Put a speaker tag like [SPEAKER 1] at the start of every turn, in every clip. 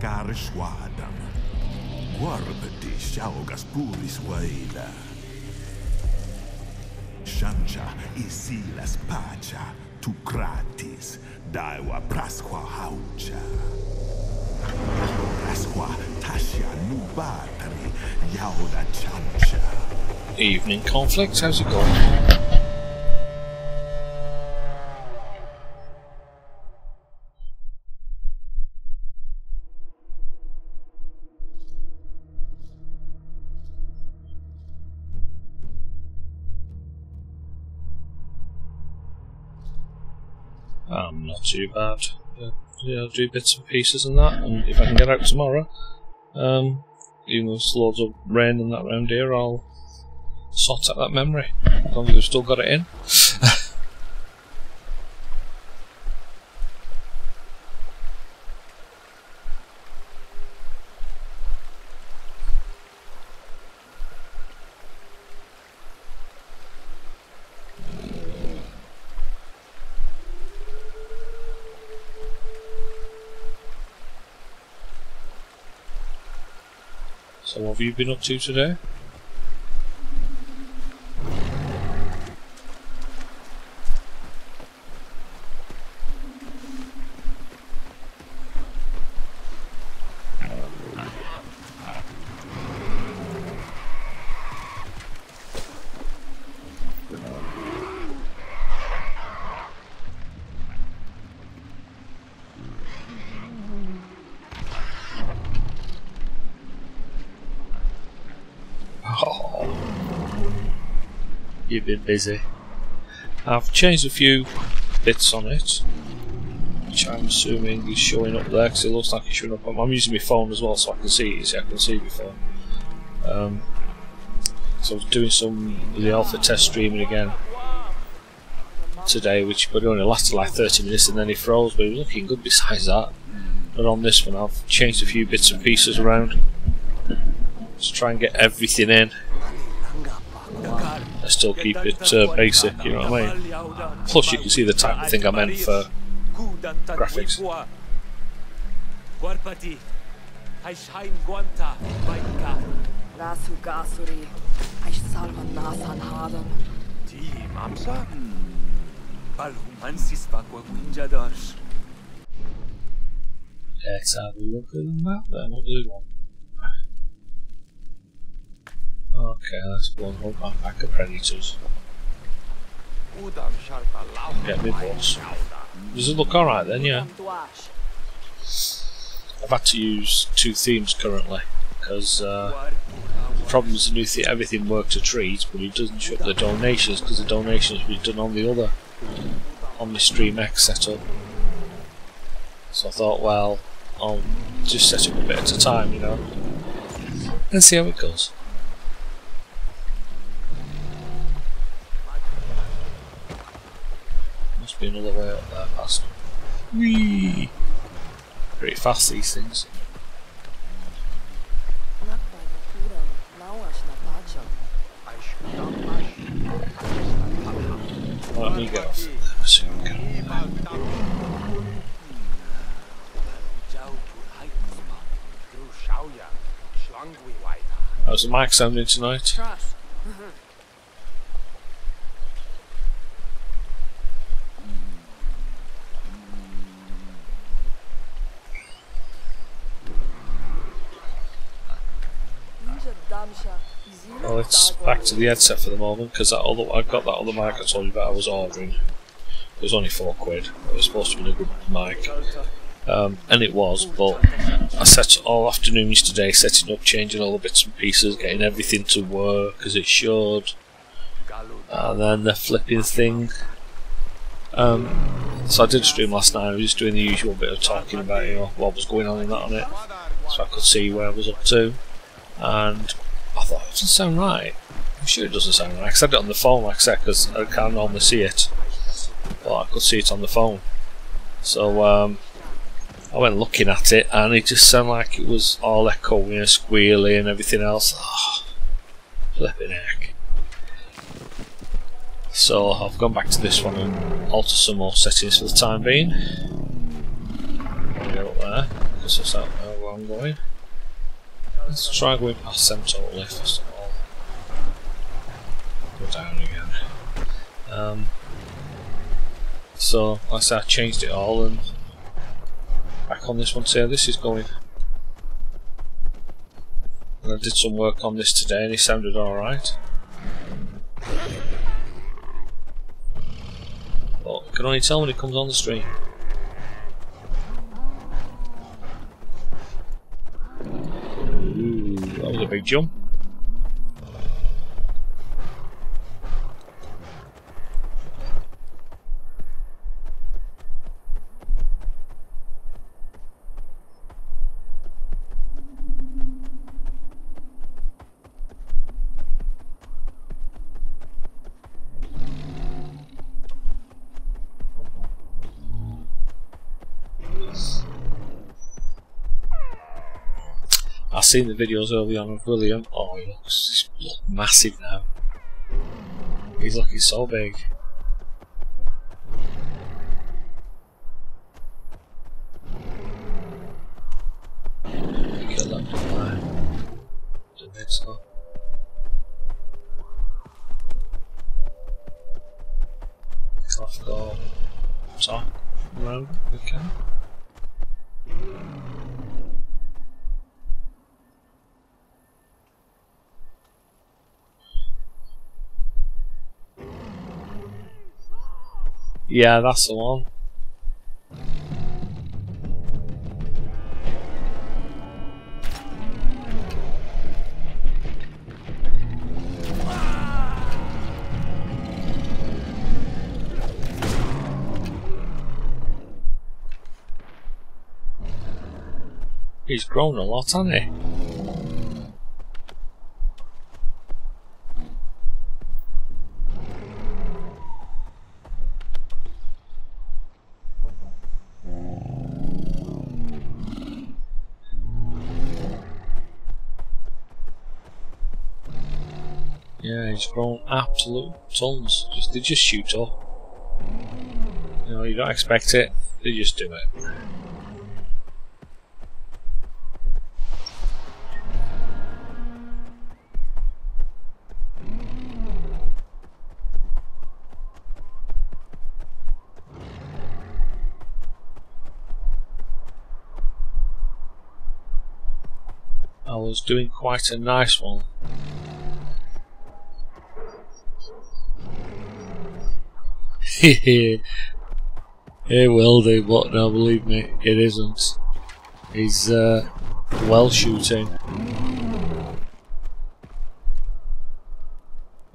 [SPEAKER 1] karshwadan. Guardati shaugas pulis waila. Shancha isilas pacha tu Kratis daiwa prasqua haucha. Prasqua tasha nubatari yauda chancha.
[SPEAKER 2] Evening conflict, how's it going? Not too bad. Yeah, I'll do bits and pieces and that, and if I can get out tomorrow, even though there's loads of rain and that around here, I'll sort out that memory, as long as we've still got it in. So what have you been up to today? You've been busy. I've changed a few bits on it, which I'm assuming is showing up there because it looks like it's showing up. I'm using my phone as well, so I can see it. See, I can see it before. So I was doing some of the alpha test streaming again today, which but only lasted like 30 minutes and then it froze. But it was looking good besides that. But on this one, I've changed a few bits and pieces around to try and get everything in. I still keep it basic, you know what I mean? Plus you can see the type of thing I meant for graphics. Let's have a look at the map then, what do we want? Okay, let's go and hunt that pack of predators. Get me boss. Does it look alright then, yeah? I've had to use two themes currently, because the problem is the new theme, everything works a treat, but it doesn't show up the donations, because the donations will be done on the other, on the Stream X setup. So I thought, well, I'll just set it a bit at a time, you know, and see how it goes. Must be another way up there past. Whee! Pretty fast, these things. Let me go. Let's see what we can. How's the mic sounding tonight? Well, it's back to the headset for the moment because I've got that other mic I told you about I was ordering. It was only £4. It was supposed to be a good mic, and it was. But I set all afternoon yesterday setting up, changing all the bits and pieces, getting everything to work as it should, and then the flipping thing. So I did a stream last night. I was just doing the usual bit of talking about what was going on and that on it, so I could see where I was up to, and I thought, it doesn't sound right. I'm sure it doesn't sound right. I said it on the phone, like I said, because I can't normally see it. But I could see it on the phone. So I went looking at it, and it just sounded like it was all echoey and squealy and everything else. Oh, flipping heck. So I've gone back to this one and alter some more settings for the time being. Get up there, because that's out there. where I'm going. Let's try going past them totally first of all. Go down again. So, like I said, I changed it all and back on this one to see how this is going. And I did some work on this today and it sounded alright. But you can only tell when it comes on the stream. Ooh, that was a big jump. I've seen the videos early on of William. Oh, he looks massive now. He's looking so big. Kill that guy. Don't think so. I've got top around we can. Yeah, that's the one. He's grown a lot, hasn't he? Yeah, he's grown absolute tons. They just shoot up. You know, you don't expect it, they just do it. I was doing quite a nice one. It will do, but no, believe me, it isn't. He's well shooting.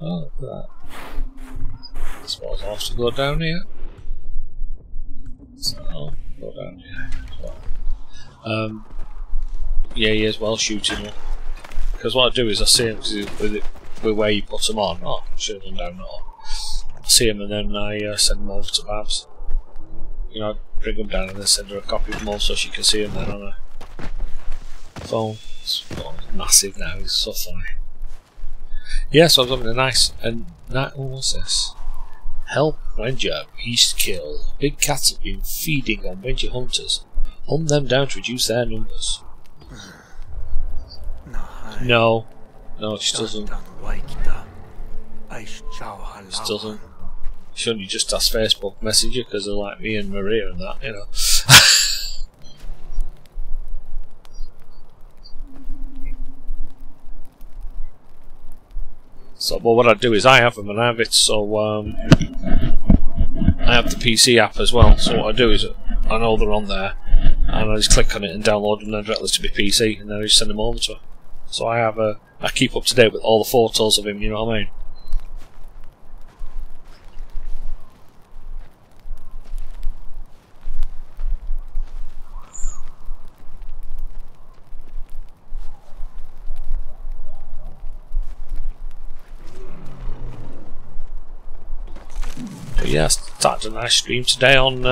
[SPEAKER 2] Oh, look at that. I suppose I'll have to go down here. So I'll go down here as well. Yeah, he is well shooting. Because what I do is I see him with where you put them on. Oh, I should have gone down that one. I see him and then I send them over to Babs. You know, bring them down and then send her a copy of them all so she can see them then on her phone. It's massive now, it's so funny. Yeah, so I was having a nice. And that, what was this? Help wenja, beast kill. Big cats have been feeding on wenja hunters. Hunt them down to reduce their numbers. No, she doesn't. She doesn't. She only just has Facebook Messenger because they're like me and Maria and that, you know. So, but what I do is I have them and I have it so I have the PC app as well. So what I do is I know they're on there and I just click on it and download them directly to my PC and then I just send them over to her. So I keep up to date with all the photos of him, you know what I mean? But yeah, I started a nice stream today on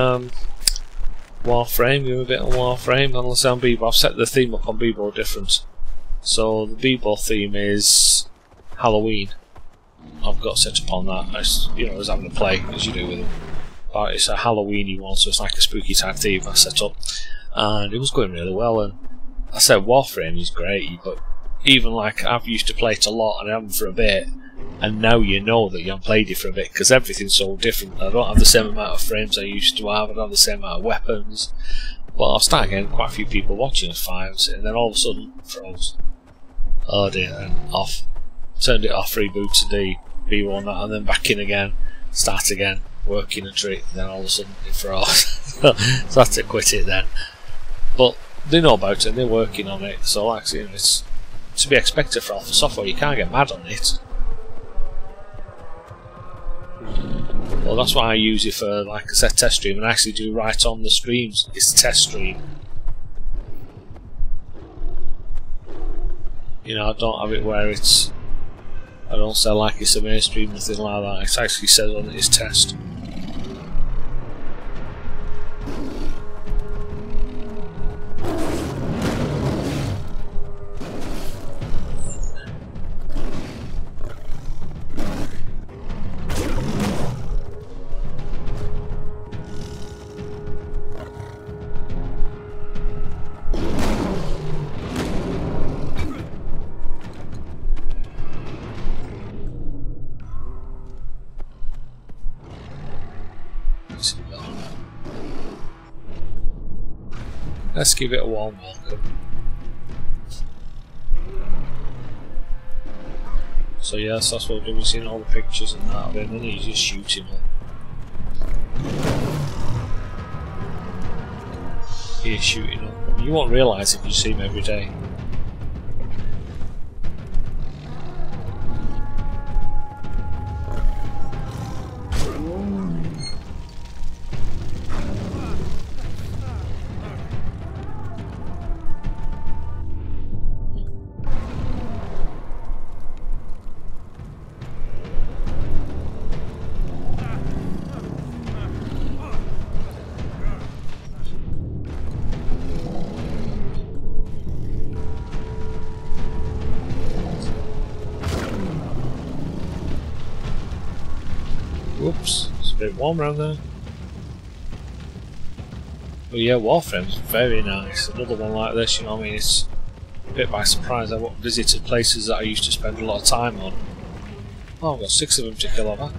[SPEAKER 2] Warframe, a bit on Warframe, and let's on Bebo. I've set the theme up on Bebo different. So the Bebo theme is Halloween. I've got set up on that. I was having a play as you do with them. But it's a Halloweeny one, so it's like a spooky type theme I set up, and it was going really well. And I said Warframe is great, but even like I've used to play it a lot and I haven't for a bit, and now you know that you haven't played it for a bit because everything's so different. I don't have the same amount of frames I used to have, I don't have the same amount of weapons, but I've started getting quite a few people watching at 5s, and then all of a sudden froze. Oh dear, and off. Turned it off, rebooted the B1 and then back in again, start again, working a trick, then all of a sudden it froze. So I had to quit it then. But they know about it and they're working on it, so like you know, it's to be expected for Alpha Software, you can't get mad on it. Well, that's why I use it for, like I said, test stream, and I actually do right on the streams, it's test stream. You know, I don't have it where it's, I don't say like it's a mainstream, nothing like that. It actually says on it it's test. Let's give it a warm welcome. So yes, that's what we're doing, seeing all the pictures and that of him, and he's just shooting up. He is shooting up. I mean, you won't realise if you see him every day. Whoops, it's a bit warm around there. But yeah, Warframe's very nice. Another one like this, you know what I mean? It's a bit by surprise. I visited places that I used to spend a lot of time on. Oh, I've got 6 of them to kill over.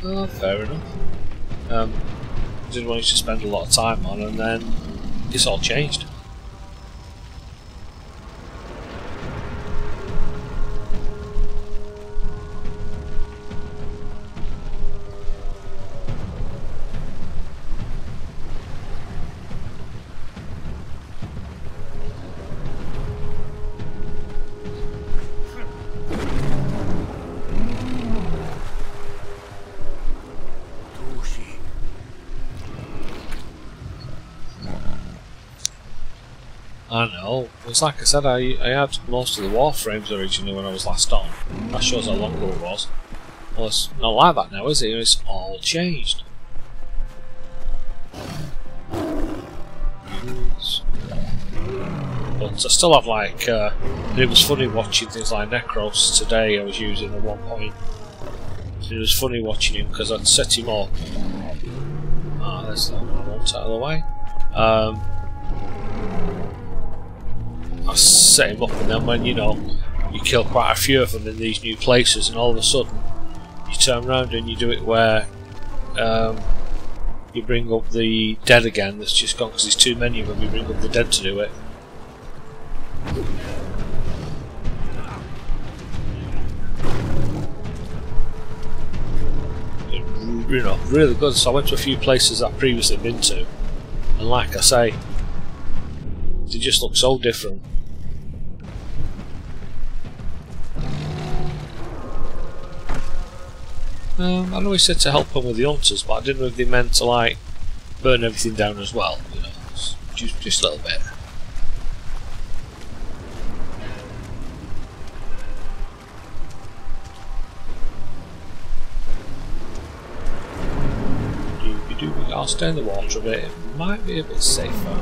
[SPEAKER 2] Oh, fair enough. Did one I used to spend a lot of time on, and then it's all changed. I know. It's like I said, I had most of the Warframes originally when I was last on. That shows how long ago it was. Well, it's not like that now, is it? It's all changed. But I still have like, it was funny watching things like Necros today I was using at one point. It was funny watching him because I'd set him up. Ah, there's that one I want out of the way. I set him up, and then when you know you kill quite a few of them in these new places, and all of a sudden you turn around and you do it where you bring up the dead again. That's just gone because there's too many of them. You bring up the dead to do it. You know, really good. So I went to a few places I've previously been to, and like I say, they just look so different. I know he said to help them with the hunters, but I didn't know if they meant to like burn everything down as well. You know, just a little bit. I'll stay in the water a bit. It might be a bit safer.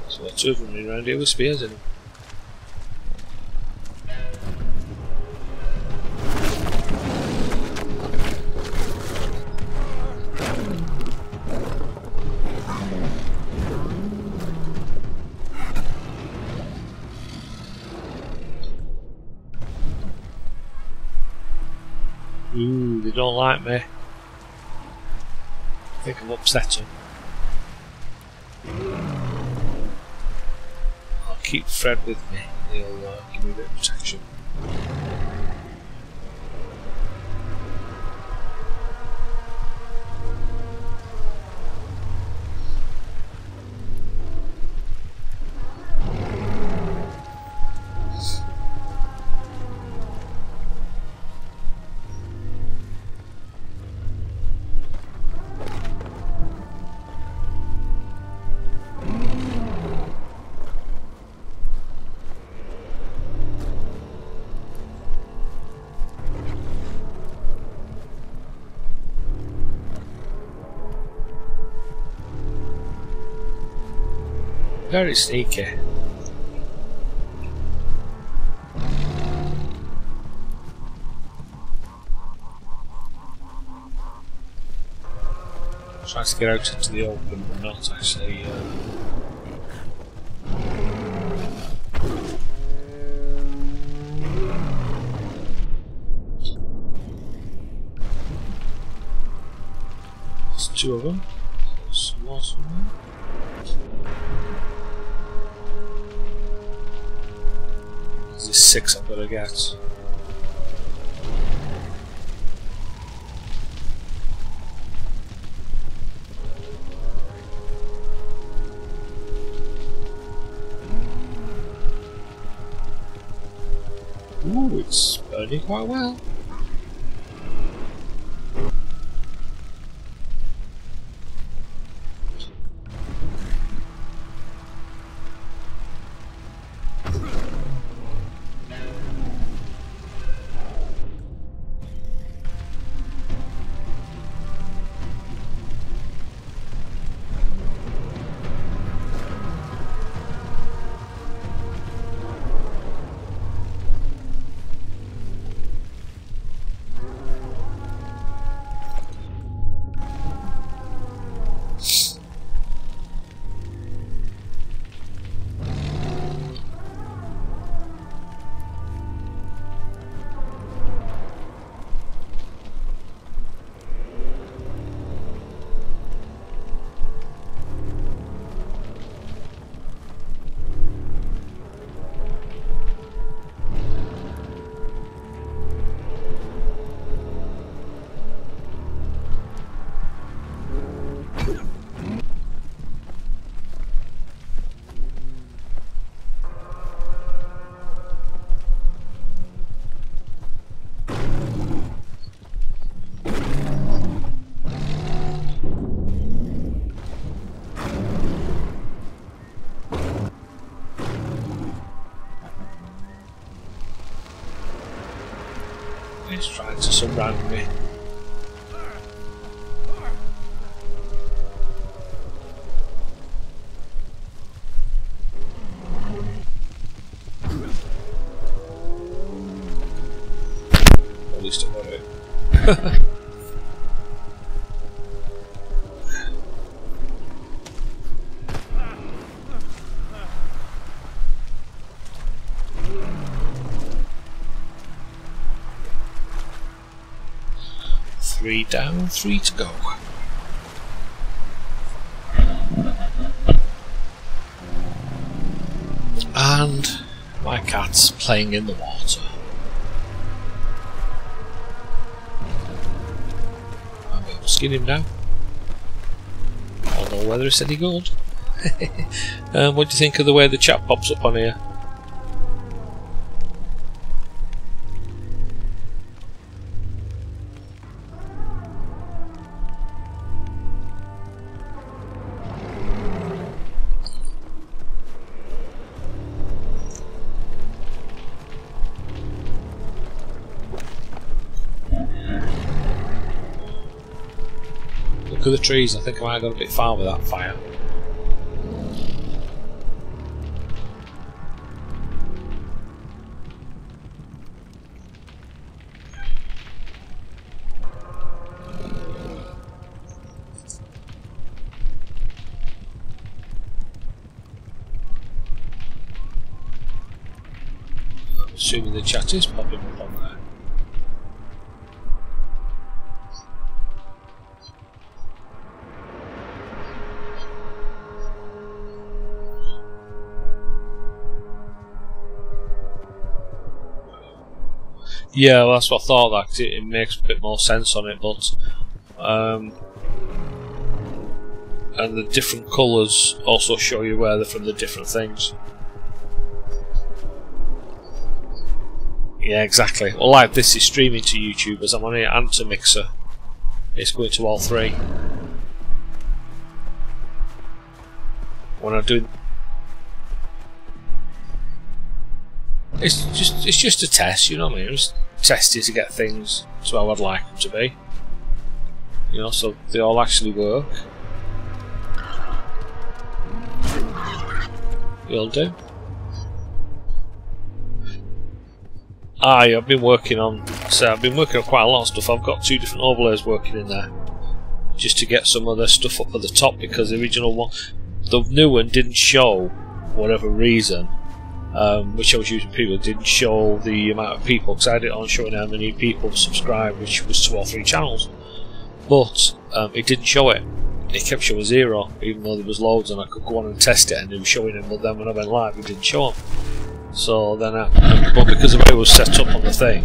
[SPEAKER 2] So there are 2 of them running around here with spears in them. don't like me. I think I've upset them. I'll keep Fred with me. He'll give me a bit of protection. Very sneaky. Trying to get out into the open, but not actually. There's two of them. There's more somewhere. There's 6 I've got to get. Ooh, it's burning quite well. He's trying to surround me. At least I got it. 3 down, 3 to go. And my cat's playing in the water. I'm able to skin him now. I don't know whether it's any good. What do you think of the way the chat pops up on here? Look at the trees, I think I might have gone a bit far with that fire. I'm assuming the chat is popping up on there. Yeah, well, that's what I thought. That it makes a bit more sense on it, but and the different colours also show you where they're from the different things. Yeah, exactly. Well, like this is streaming to YouTube as I'm on it and to Mixer. It's going to all three. When I do, it's just a test, you know what I mean? Just testing to get things to how I'd like them to be. You know, so they all actually work. You'll do. I've been working on. So I've been working on quite a lot of stuff. I've got 2 different overlays working in there, just to get some of the stuff up at the top because the original one, the new one, didn't show, for whatever reason, which I was using people, didn't show the amount of people because I had it on showing how many people subscribed, which was 2 or 3 channels, but it didn't show it. It kept showing 0, even though there was loads, and I could go on and test it, and it was showing them. But then when I went live, it didn't show them. So then, but because the way it was set up on the thing,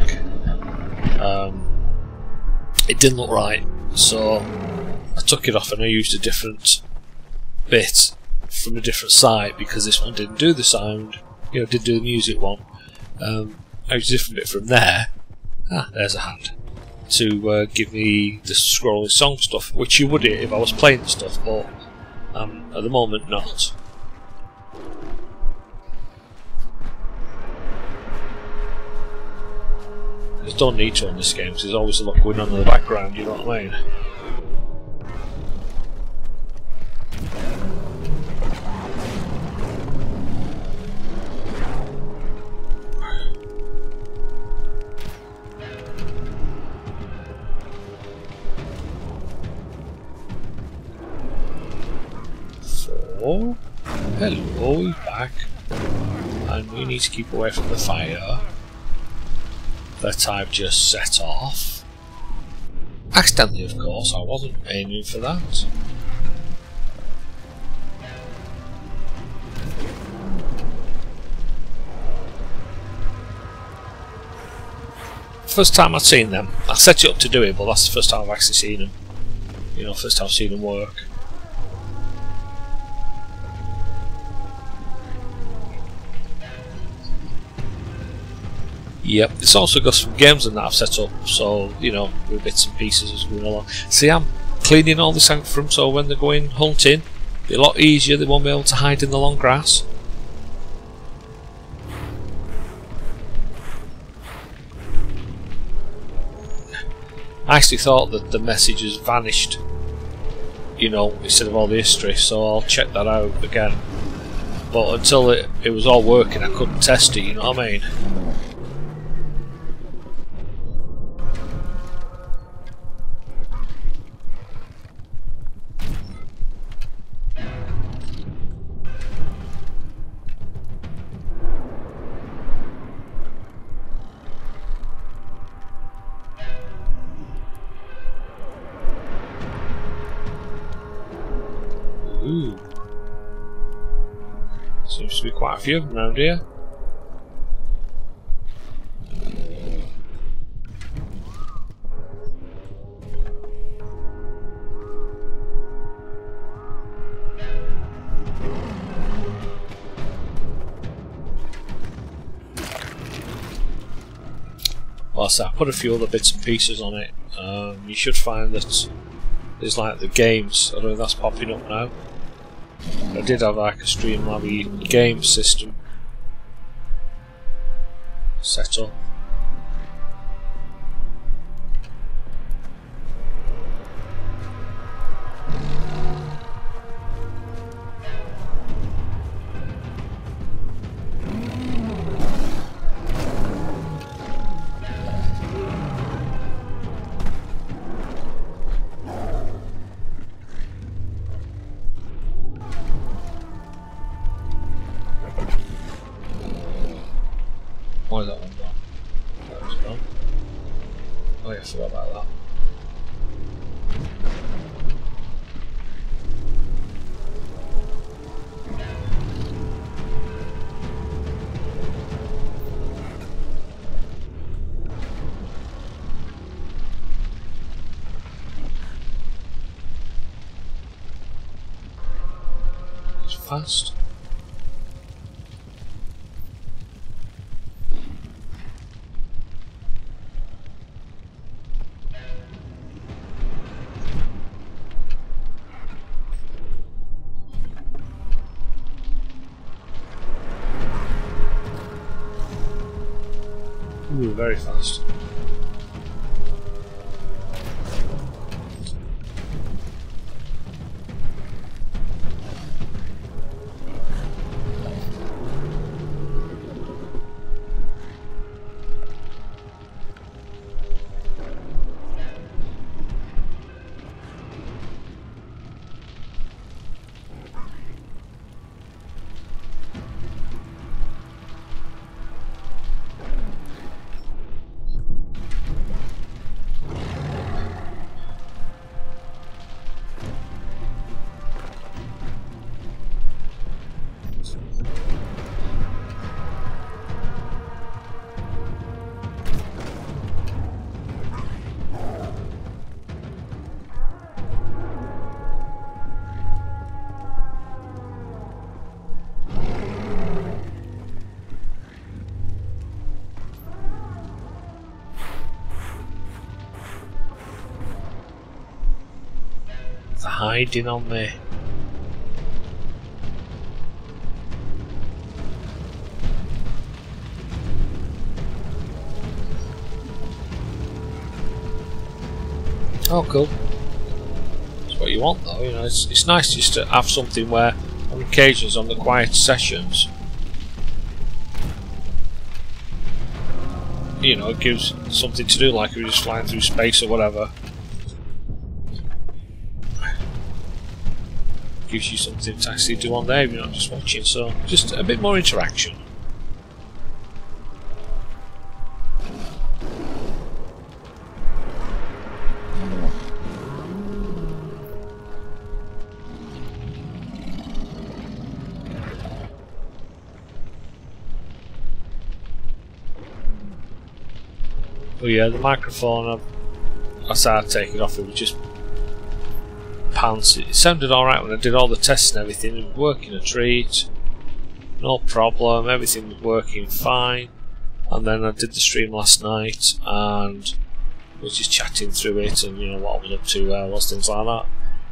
[SPEAKER 2] it didn't look right. So I took it off and I used a different bit from a different site because this one didn't do the sound. You know, didn't do the music one. I used a different bit from there. There's a hand. To give me the scrolling song stuff, which you would if I was playing the stuff, but at the moment not. I don't need to on this game because there's always a lot going on in the background, you know what I mean? Hello, he's back. And we need to keep away from the fire that I've just set off. Accidentally, of course, I wasn't aiming for that. First time I've seen them. I set it up to do it, but that's the first time I've actually seen them. You know, first time I've seen them work. Yep, it's also got some games in that I've set up, so, you know, with bits and pieces as we're going along. See, I'm cleaning all this out for them, so when they're going hunting, it'll be a lot easier, they won't be able to hide in the long grass. I actually thought that the messages vanished, you know, instead of all the history, so I'll check that out again. But until it was all working, I couldn't test it, you know what I mean? Ooh. Seems to be quite a few of them around here. Well, so I put a few other bits and pieces on it. You should find that there's like the games. I don't know if that's popping up now. I did have like a Streamlabs game system set up. Why is that one gone? fast. Ooh, very fast. They're hiding on me. Oh, cool. That's what you want, though. You know, it's nice just to have something where, on occasions, on the quiet sessions, you know, it gives something to do, like if you're just flying through space or whatever. Gives you something to actually do on there if you're not just watching, so just a bit more interaction. But yeah, the microphone, I started taking off, it was just pants. It sounded alright when I did all the tests and everything. It was working a treat, no problem, everything was working fine. And then I did the stream last night and was just chatting through it and, you know, what I was up to, where I was, things like that.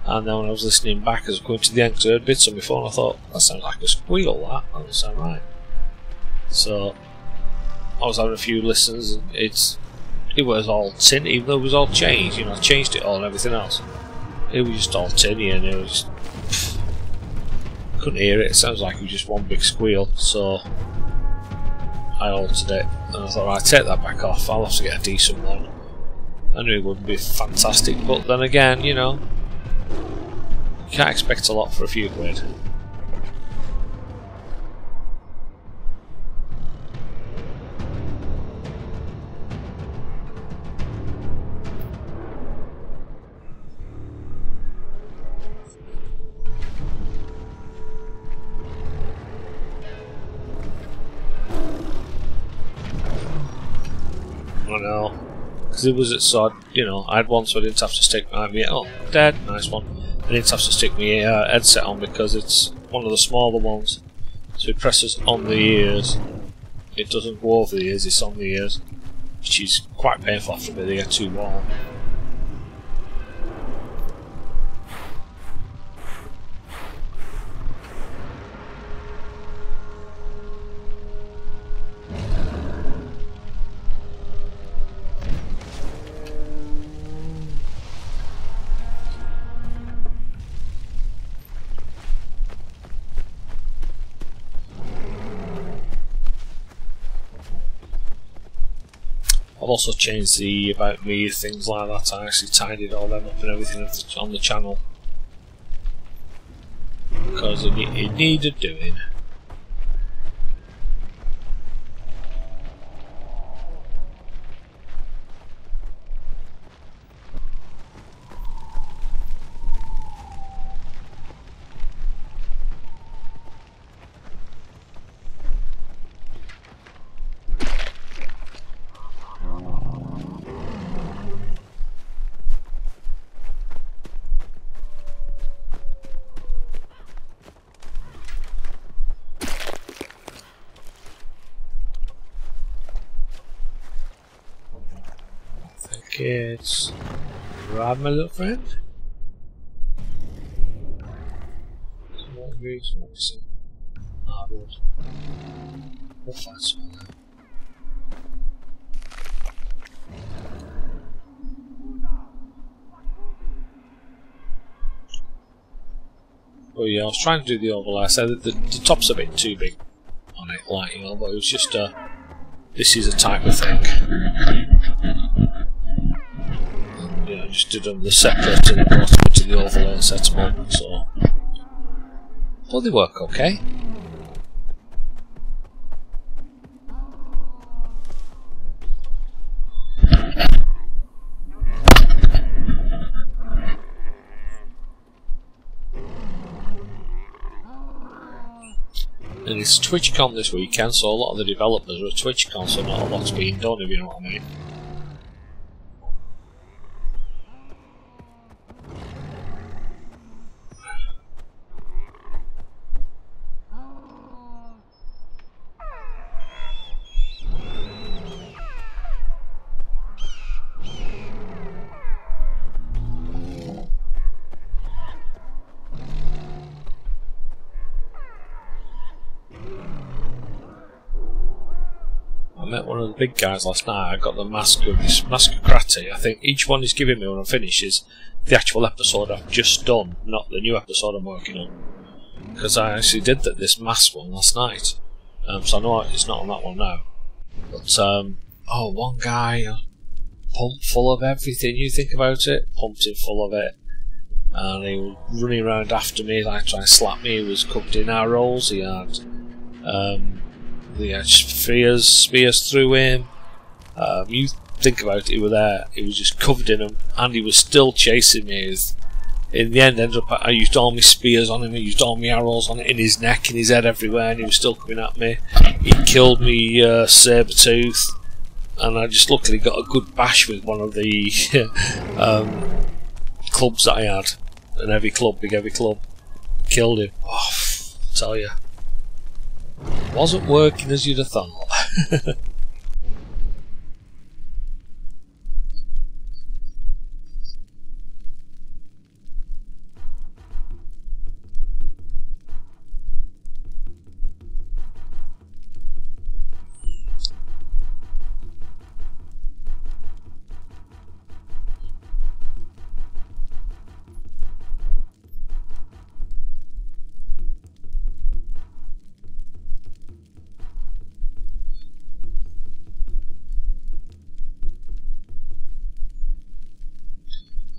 [SPEAKER 2] And then when I was listening back as I was going to the end, because I heard bits on my phone, I thought, that sounds like a squeal, that doesn't sound right. So I was having a few listens and it was all tin, even though it was all changed, you know, I changed it all and everything else. It was just all tinny and it was couldn't hear it. It sounds like it was just one big squeal, so I altered it and I thought, right, take that back off, I'll have to get a decent one. I knew it wouldn't be fantastic, but then again, you know, you can't expect a lot for a few quid. I know, because it was so, you know, I had one so I didn't have to stick my dead, nice one. I didn't have to stick my headset on because it's one of the smaller ones, so it presses on the ears. It doesn't go over the ears, it's on the ears, which is quite painful after a bit. They get too warm. I've also changed the about me, things like that. I actually tidied all them up and everything on the channel because it needed doing. It's right, my little friend. We'll find someone there. Oh yeah, I was trying to do the overlay. I said that the top's a bit too big on it, like, you know, but it was just this is a type of thing. And, you know, I just did them the separate and then brought them to the overlay and set them up, so. Well, they work okay. And it's TwitchCon this weekend, so a lot of the developers are at TwitchCon, so not a lot's being done, if you know what I mean. I met one of the big guys last night. I got the mask of Krati. I think each one he's giving me when I finish is the actual episode I've just done, not the new episode I'm working on. Because I actually did this mask one last night. So I know it's not on that one now. But, oh, one guy, pumped full of everything, you think about it, pumped him full of it. And he was running around after me, like trying to slap me. He was covered in arrows, he had spears through him. You think about it, he was there, he was just covered in them, and he was still chasing me. In the end, I used all my spears on him, I used all my arrows on it, in his neck, in his head, everywhere, and he was still coming at me. He killed me saber tooth, and I just luckily got a good bash with one of the clubs that I had. An heavy club, big heavy club. Killed him. Oh, I tell you. Wasn't working as you'd have thought.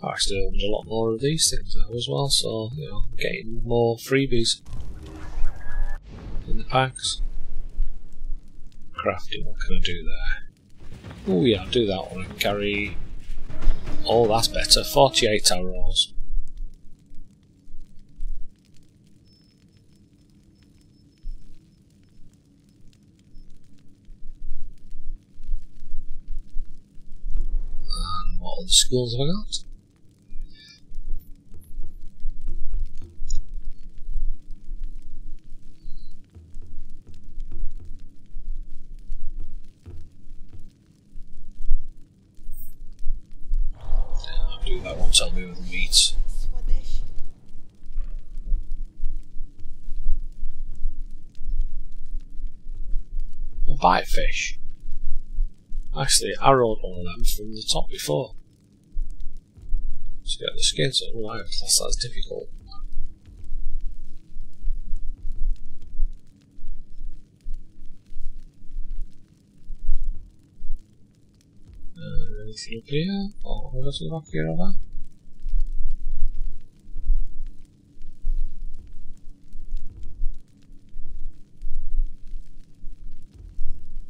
[SPEAKER 2] Actually, there's a lot more of these things now as well, so, you know, getting more freebies in the packs. Crafting, what can I do there? Oh yeah, I'll do that one. I can carry... Oh, that's better. 48 arrows. And what other skills have I got? That won't tell me where the meat's. A bite fish. Actually, I arrowed one of them from the top before. To get the skin, so I don't know if that's difficult. Anything up here? Oh, what does it look here over?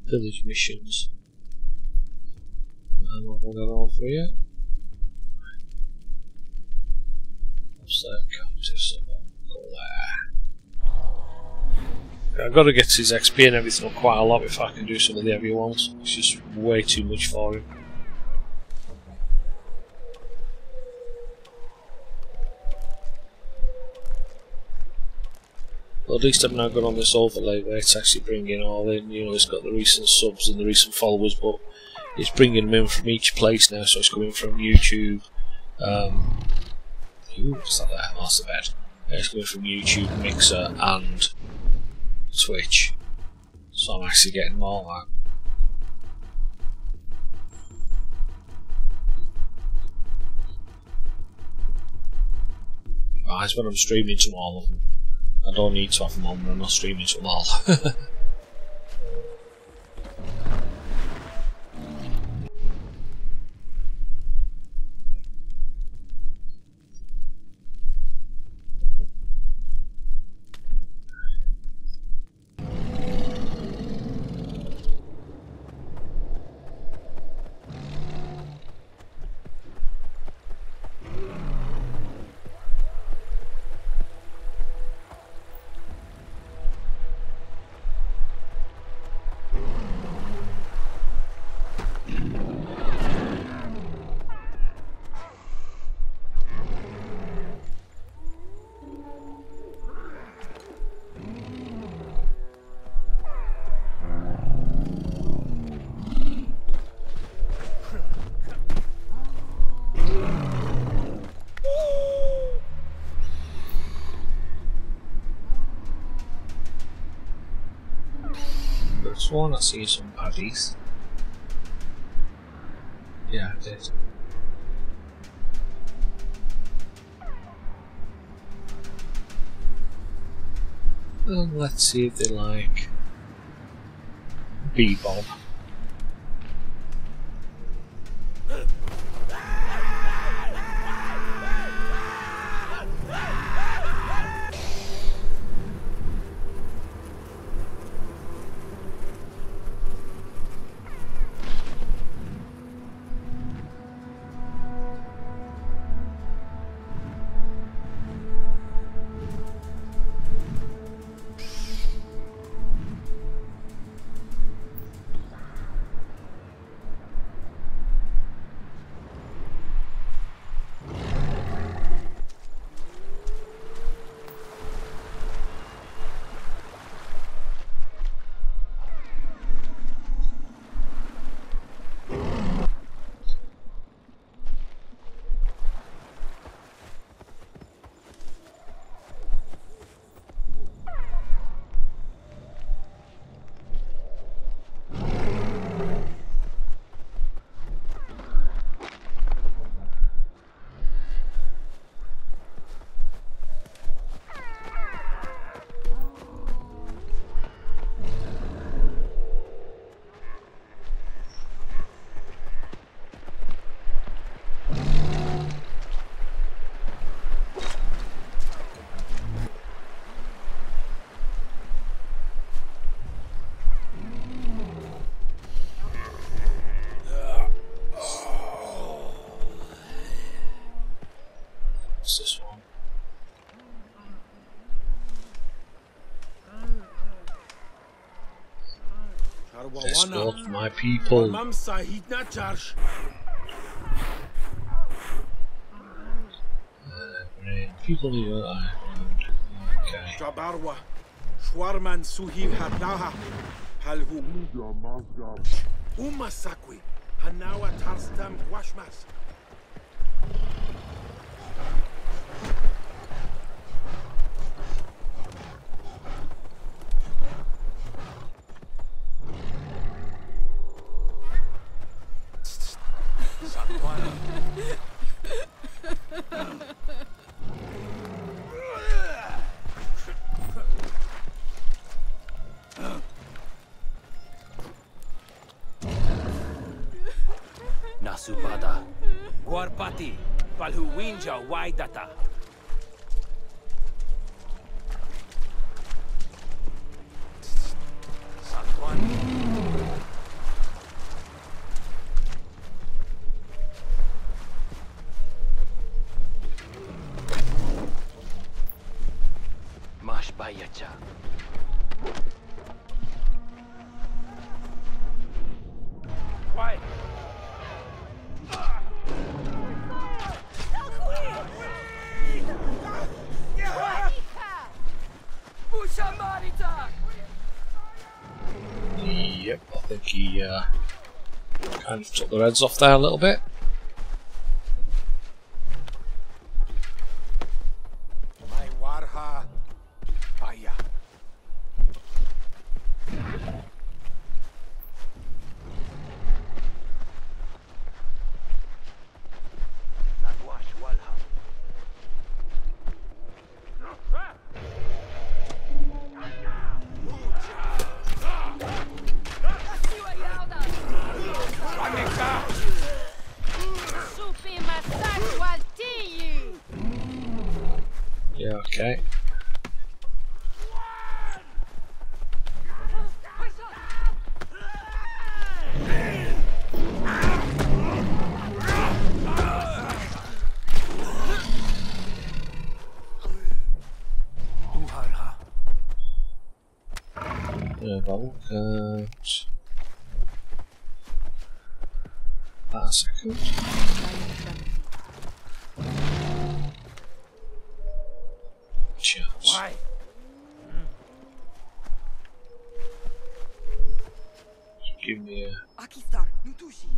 [SPEAKER 2] Village missions. And what have we got over here? What's that captive? So go there. I've got to get his XP and everything up quite a lot before I can do some of the heavy ones. It's just way too much for him. Well, at least I've now got on this overlay where it's actually bringing all in, you know, it's got the recent subs and the recent followers, but It's bringing them in from each place now, so it's coming from YouTube. Ooh, what's that there? Oh, that's the bed. It's coming from YouTube, Mixer, and Twitch. So I'm actually getting them all out. That's when I'm streaming to all of them. I don't need to have them on when I'm not streaming to them all. This one, I see some baddies. Yeah, I did. And let's see if they like B-bomb. This one. Escort my people. People here. Okay. Shwarman Suhi Hadaha Halhu Umasakwi Hanawa Tarstam Washmas.
[SPEAKER 3] Nasupada Guarpati Palhu Wenja Waidata Mash Bayacha Why?
[SPEAKER 2] Yep, I think he Kind of took their heads off there a little bit.
[SPEAKER 3] My warha. Aya. Nagwash walha.
[SPEAKER 2] Yeah, okay. Yeah, but look at that a second. Cheers.
[SPEAKER 3] Why?
[SPEAKER 2] Give me a
[SPEAKER 4] Akistar, Nutushi.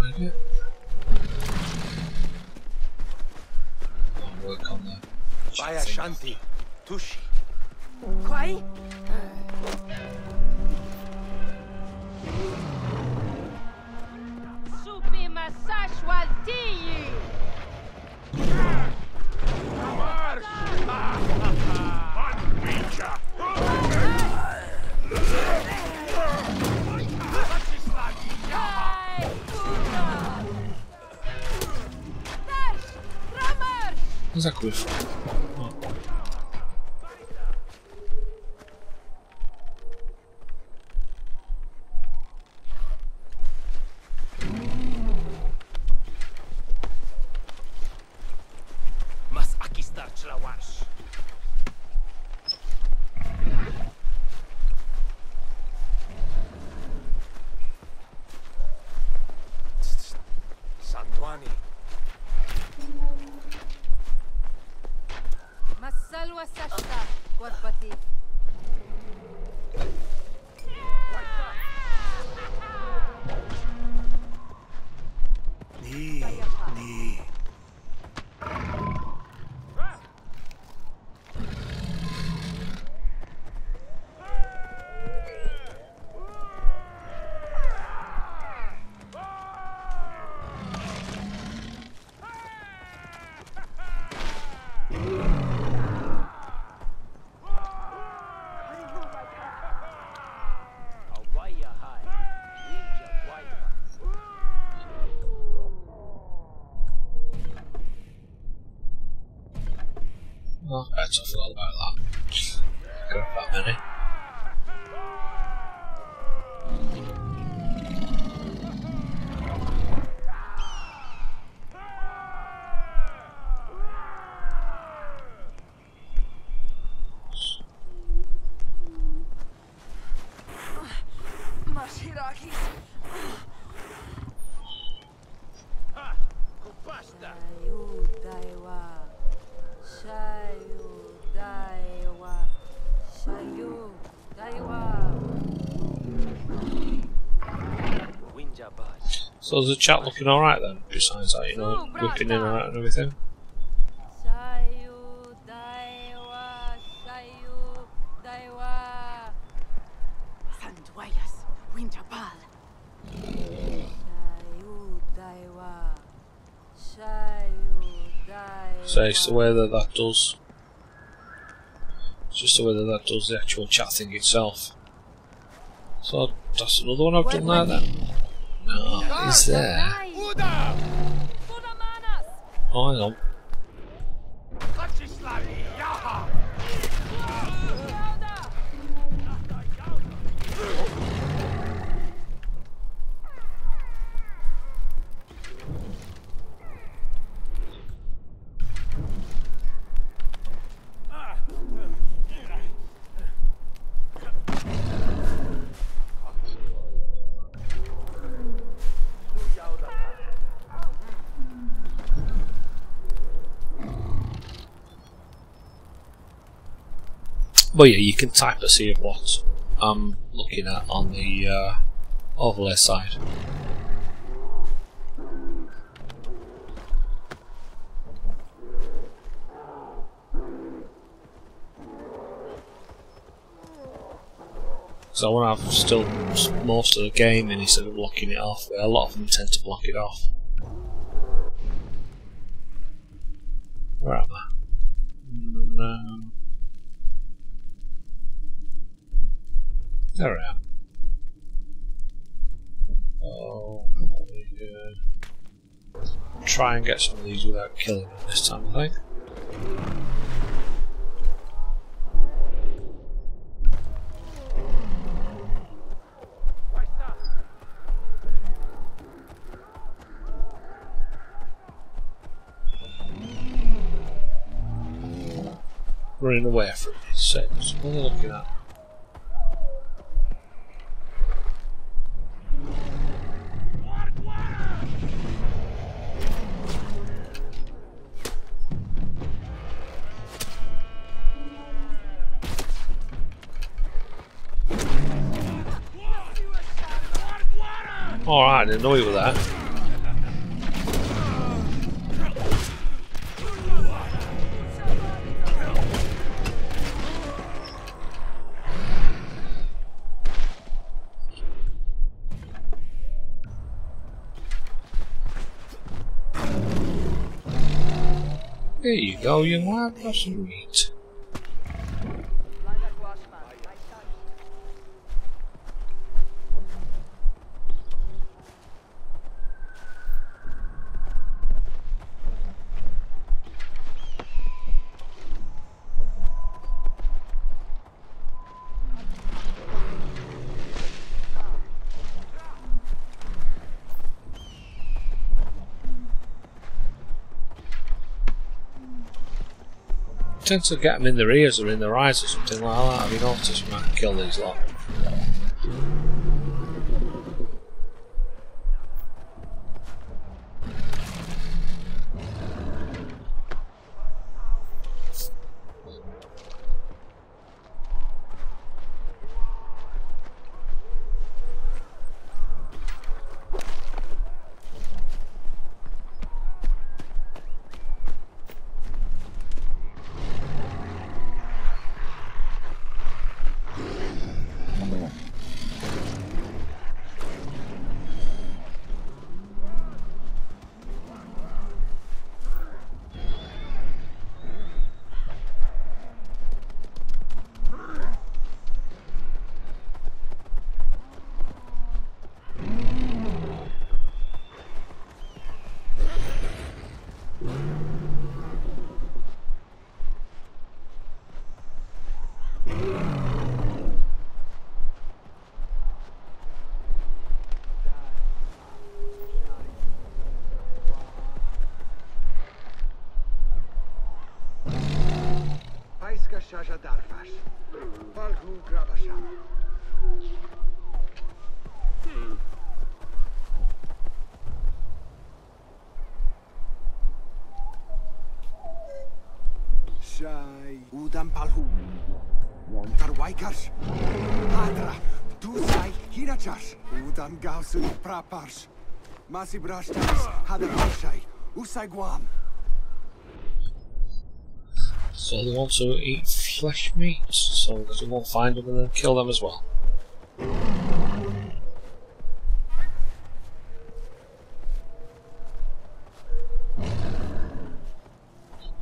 [SPEAKER 2] ride it. I'll work on that.
[SPEAKER 3] Baya Shanti. Tushi.
[SPEAKER 4] Kwai?
[SPEAKER 5] Supi Masashwalti.
[SPEAKER 2] Where's that coming from? Oh.
[SPEAKER 3] Mas Akistar Chlawash. Sandwani.
[SPEAKER 5] Masalwa Sashta. Guarpati.
[SPEAKER 2] Oh, I forgot about that. Got that many.
[SPEAKER 4] Mashiraki.
[SPEAKER 5] Shayu Daiwa. Shayu Daiwa. Shayu Daiwa.
[SPEAKER 3] Winja Baj.
[SPEAKER 2] So is the chat looking alright then? Besides that, you know, whipping in and out and everything?
[SPEAKER 5] Shayu Daiwa. Shayu Daiwa.
[SPEAKER 4] Sandwayas. Winjapal.
[SPEAKER 5] Shayu Daiwa. Shayu Daiwa.
[SPEAKER 2] So it's the way that does. It's just the way that does the actual chat thing itself. So that's another one I've done there then. No, is there? Oh, hang on. But yeah, you can type to see what I'm looking at on the overlay side. So I want to have still most of the game in instead of blocking it off. A lot of them tend to block it off. Where am I? No. There I am. Oh, try and get some of these without killing them this time, I think. Running away from it, so what are they looking at? Alright, I didn't know you were there. There you go, young lad, have some meat. Tend to get them in their ears or in their eyes or something like that. Have you noticed when I can kill these lot?
[SPEAKER 3] Shaja Darfash. Balhu Gravasham. Shai Udam Palhu. Tarwaikars. Hadra. Tusai Hirachas. Udam Gausu Prapars. Masibrashtas. Hadarashai. Usai Guam.
[SPEAKER 2] So they want to eat flesh meat, so they won't find them and then kill them as well.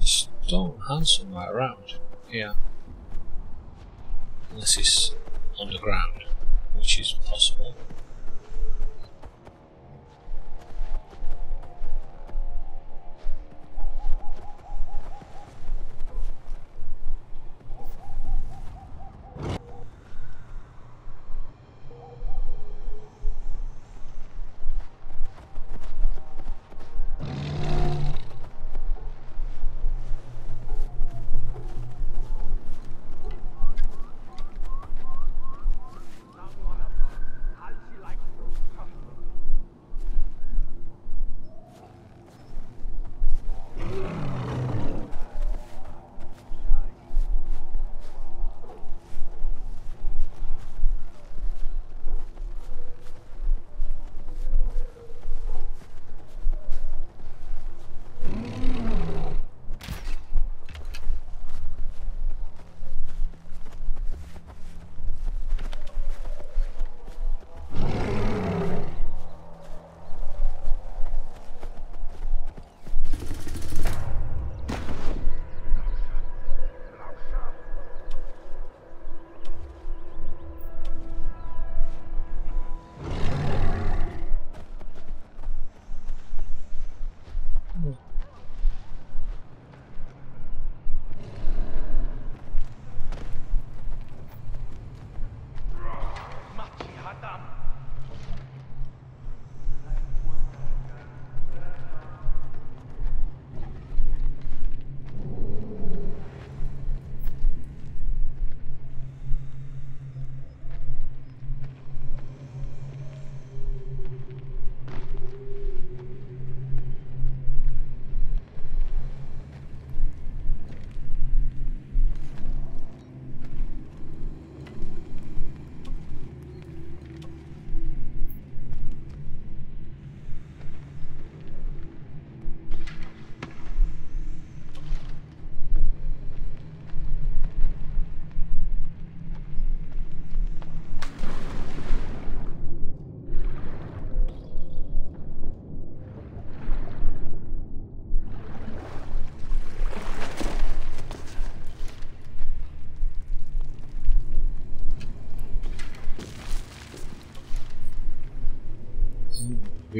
[SPEAKER 2] Stone handsome right around here. Unless it's underground, which is possible.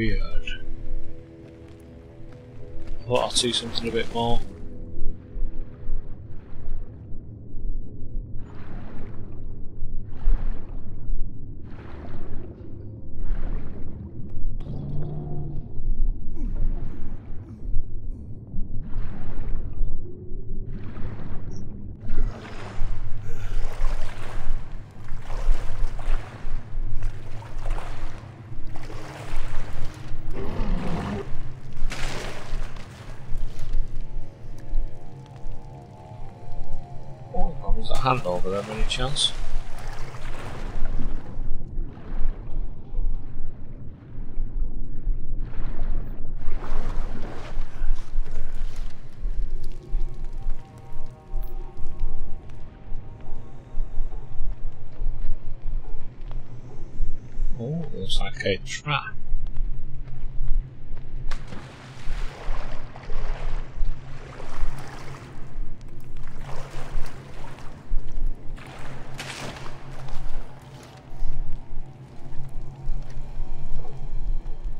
[SPEAKER 2] weird. I thought I'd see something a bit more. Is that a hand over there by any chance? Oh, looks like a trap.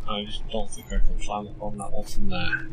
[SPEAKER 2] I just don't think I can climb up on that one from there.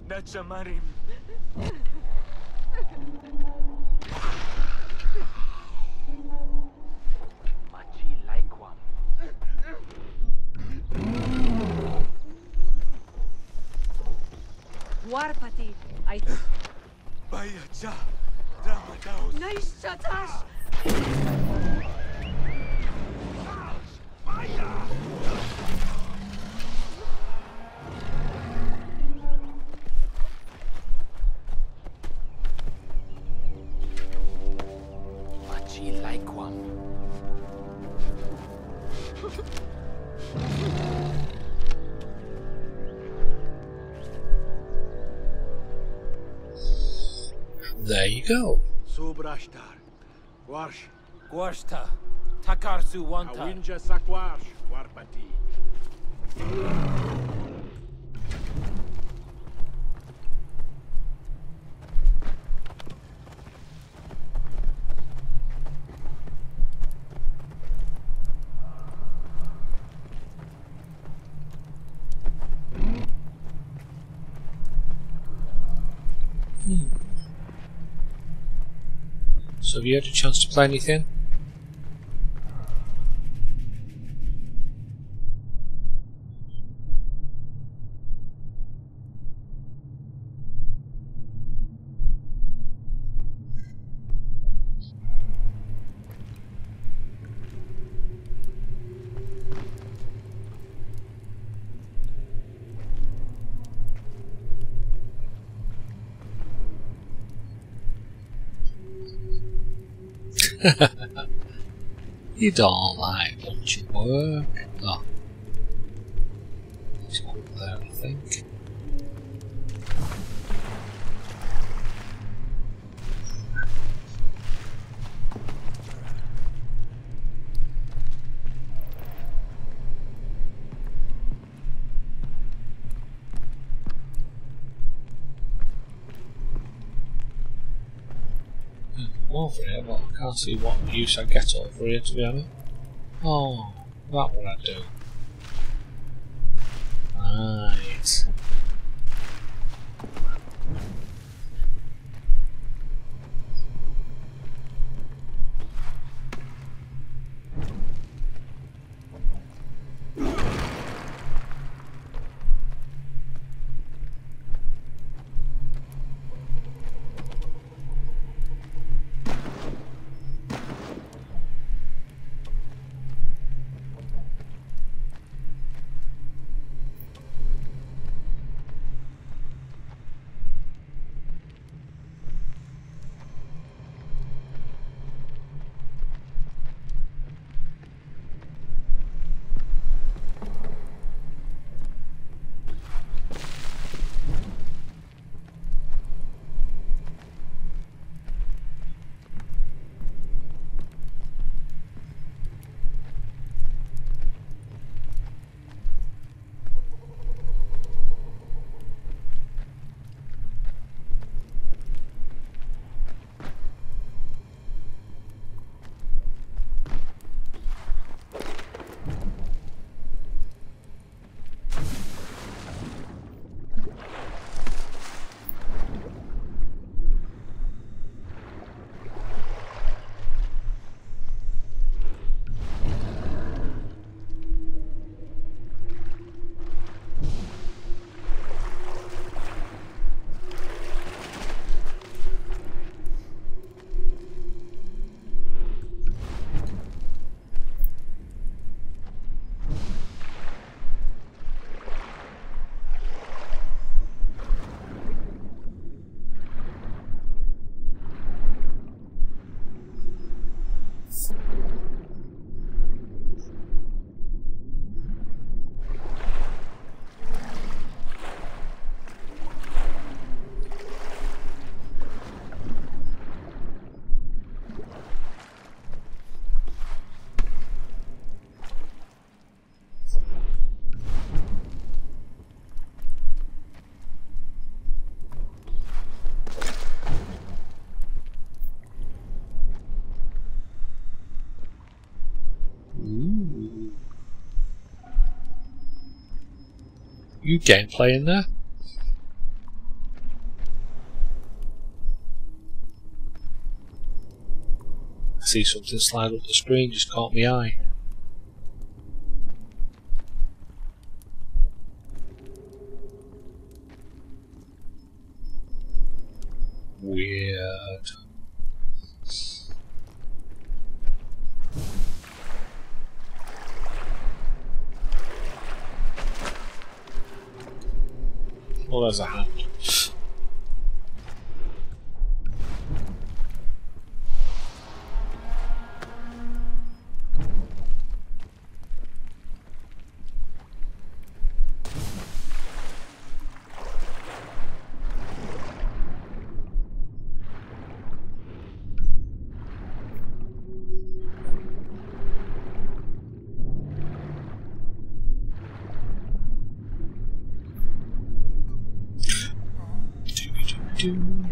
[SPEAKER 6] That's a Marim. Machi laikwam.
[SPEAKER 5] Warpati, I.
[SPEAKER 6] Bayacha. Damadaos.
[SPEAKER 5] Nice shatash!
[SPEAKER 6] Machi laikwam.
[SPEAKER 2] There you go.
[SPEAKER 3] Subrashtar. Warsh.
[SPEAKER 6] Guashta. Takarsu wanta.
[SPEAKER 3] Wenja sakwarsh. Warpati.
[SPEAKER 2] So have you had a chance to play anything? You don't like lunch work. Oh. There's one there, I think. Over here, but I can't see what use I get over here, to be honest. Oh, that what I do. Right. You gameplay in there? I see something slide up the screen, just caught my eye. Weird. Well, there's a hand. Ooh,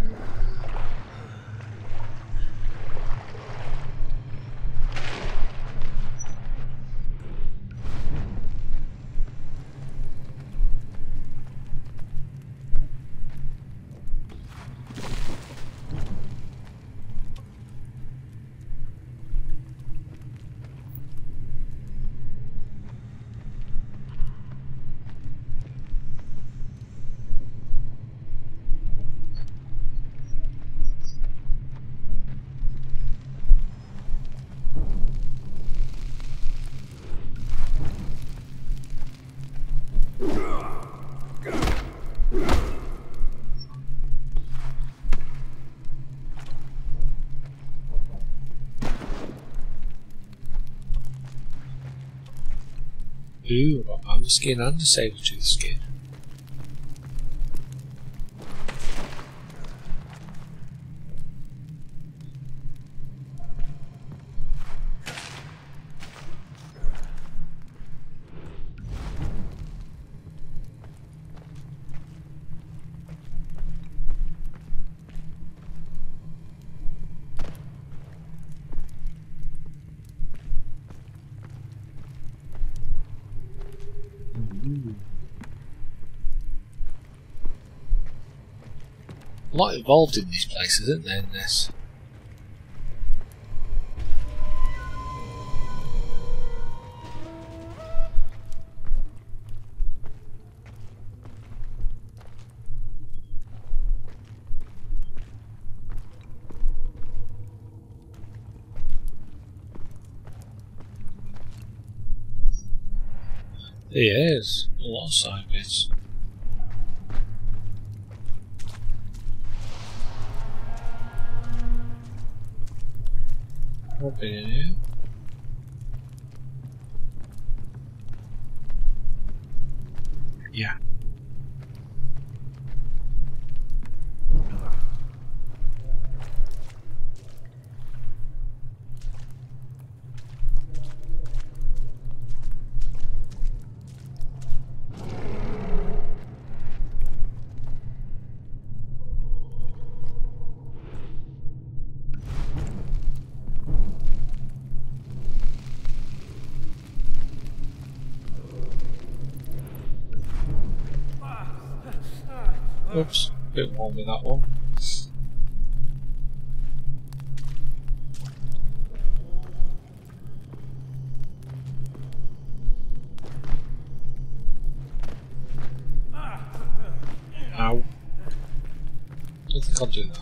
[SPEAKER 2] I've got panda skin and a saber-tooth skin. A lot involved in these places, isn't there, in this? He is. A lot of side bits. What bit in here? Yeah. Oops, bit wrong with that one. Ow. Don't think I'll do that.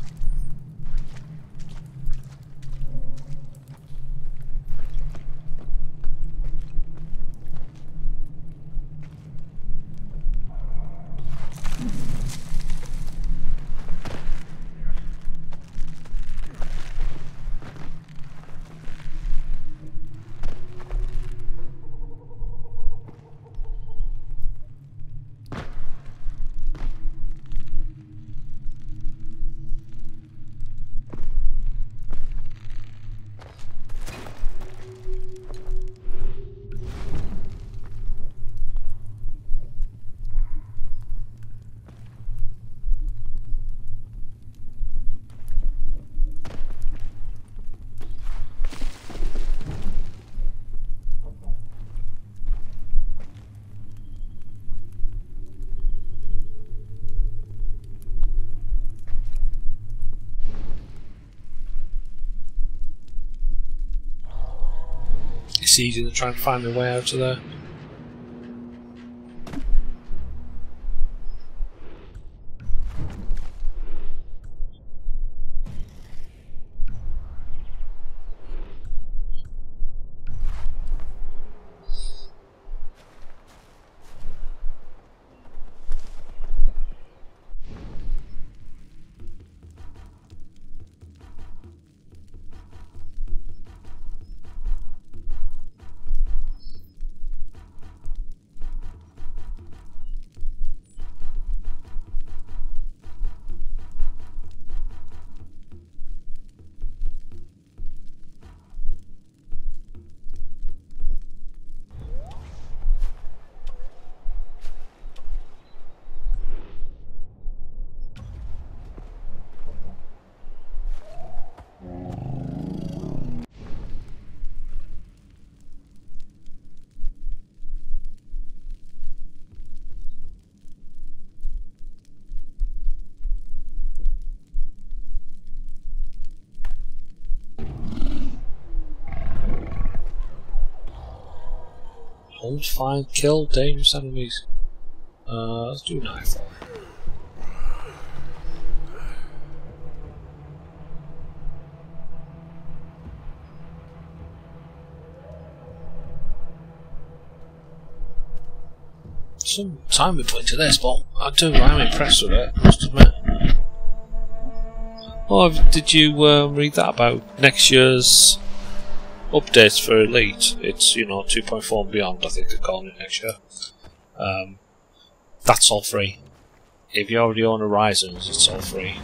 [SPEAKER 2] It's easy to try and find a way out of there. Hold, find, kill dangerous enemies. Let's do nightfall. Some time we put into this, but I'm impressed with it, I must admit. Oh, did you read that about next year's updates for Elite? It's, 2.4 and beyond, I think they're calling it next year. That's all free. If you already own Horizons, it's all free.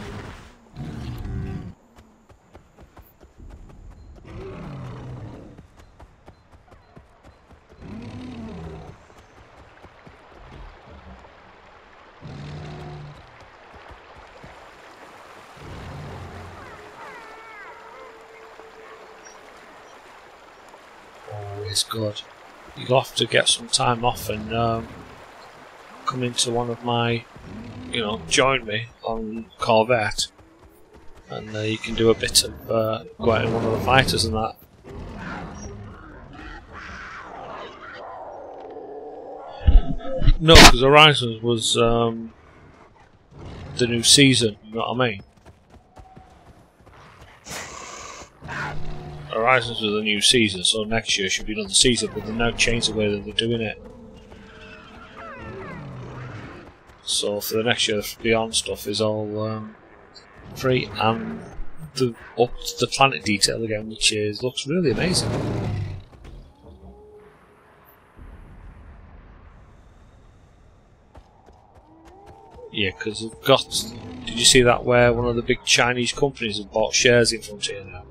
[SPEAKER 2] Always good. You'll have to get some time off and come into one of my, join me on Corvette, and you can do a bit of go out in one of the fighters and that. No, because Horizons was the new season, you know what I mean? Horizons was the new season, so next year should be another season, but they've now changed the way that they're doing it. So for the next year, Beyond stuff is all free, and up to the planet detail again, which looks really amazing. Yeah, because they've got. Did you see that where one of the big Chinese companies have bought shares in Frontier now?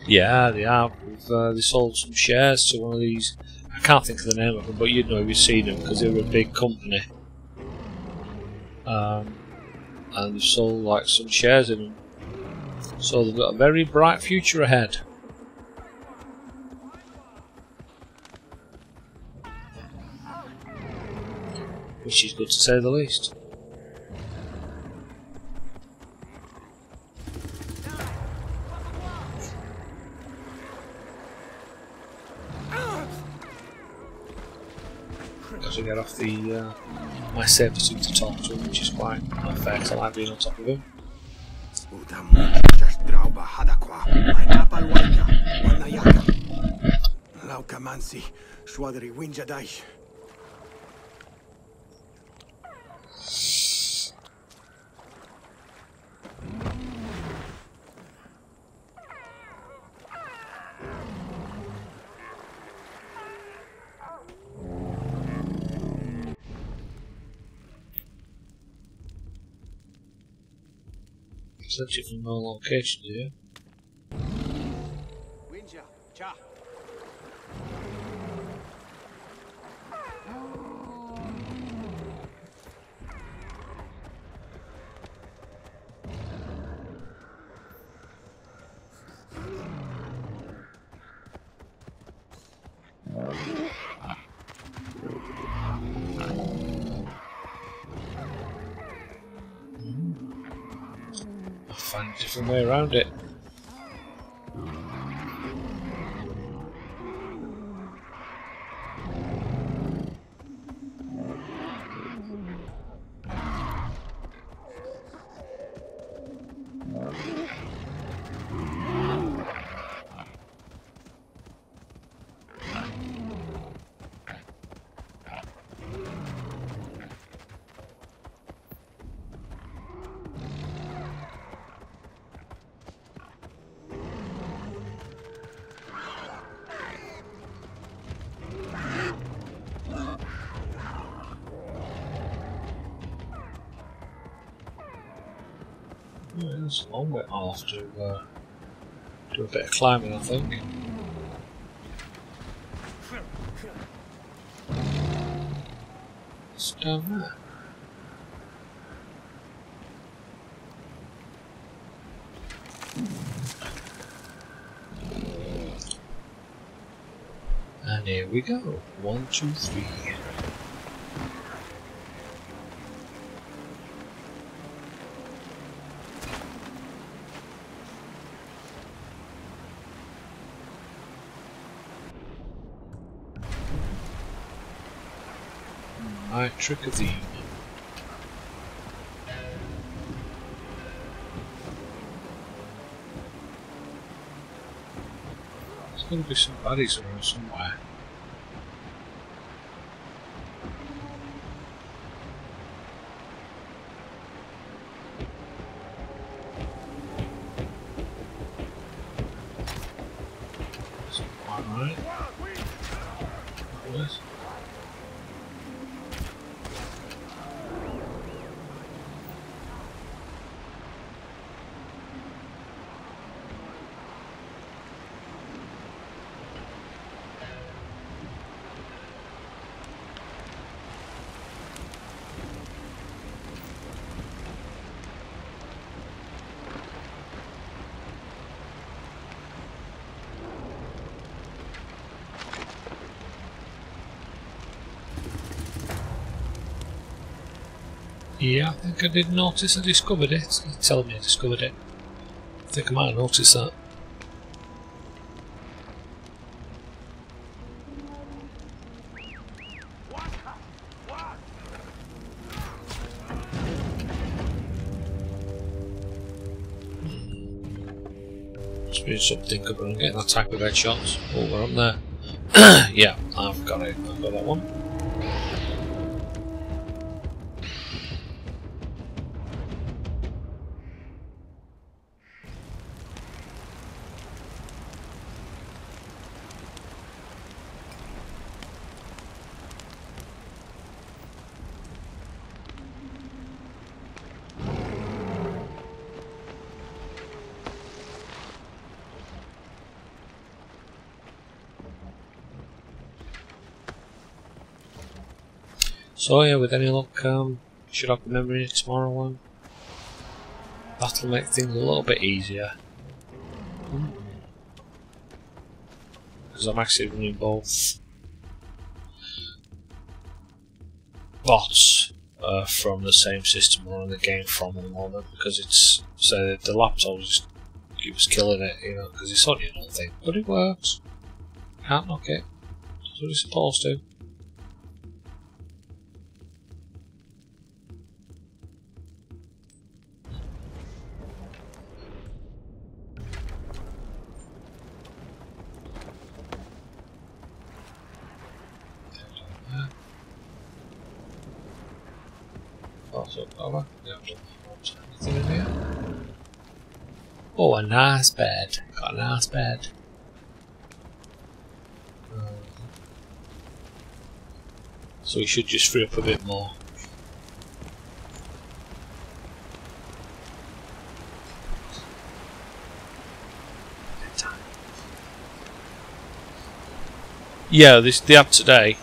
[SPEAKER 2] Yeah, they have. They sold some shares to one of these. I can't think of the name of them, but you'd know if you've seen them because they were a big company. And they've sold like some shares in them. So they've got a very bright future ahead. Which is good to say the least. To get off the my saber suit to talk to him, which is quite fair because I like being on top of him. Search it from no locations here.
[SPEAKER 3] Wenja, cha.
[SPEAKER 2] Find a different way around it. It's a long way. I'll have to do a bit of climbing, I think. It's down there. And here we go. 1, 2, 3. Right, trick of the evening. There's going to be some baddies around somewhere. That's not quite right. That was. Yeah, I think I did notice I discovered it. You tell me I discovered it. I think I might have noticed that. Must be something good when I'm getting that type of headshots. Oh, we're on there. Yeah, I've got it. I've got that one. So yeah, with any luck, should have the memory tomorrow one. That'll make things a little bit easier. Because I'm actually running both bots from the same system running the game from at the moment, because it's so the laptop was killing it, you know, because it's on your own thing, but it works. Can't knock it. That's what it's supposed to. Also cover. Yeah, anything in here? Oh, a nice bed. Got a nice bed. So we should just free up a bit more. Yeah, the app today.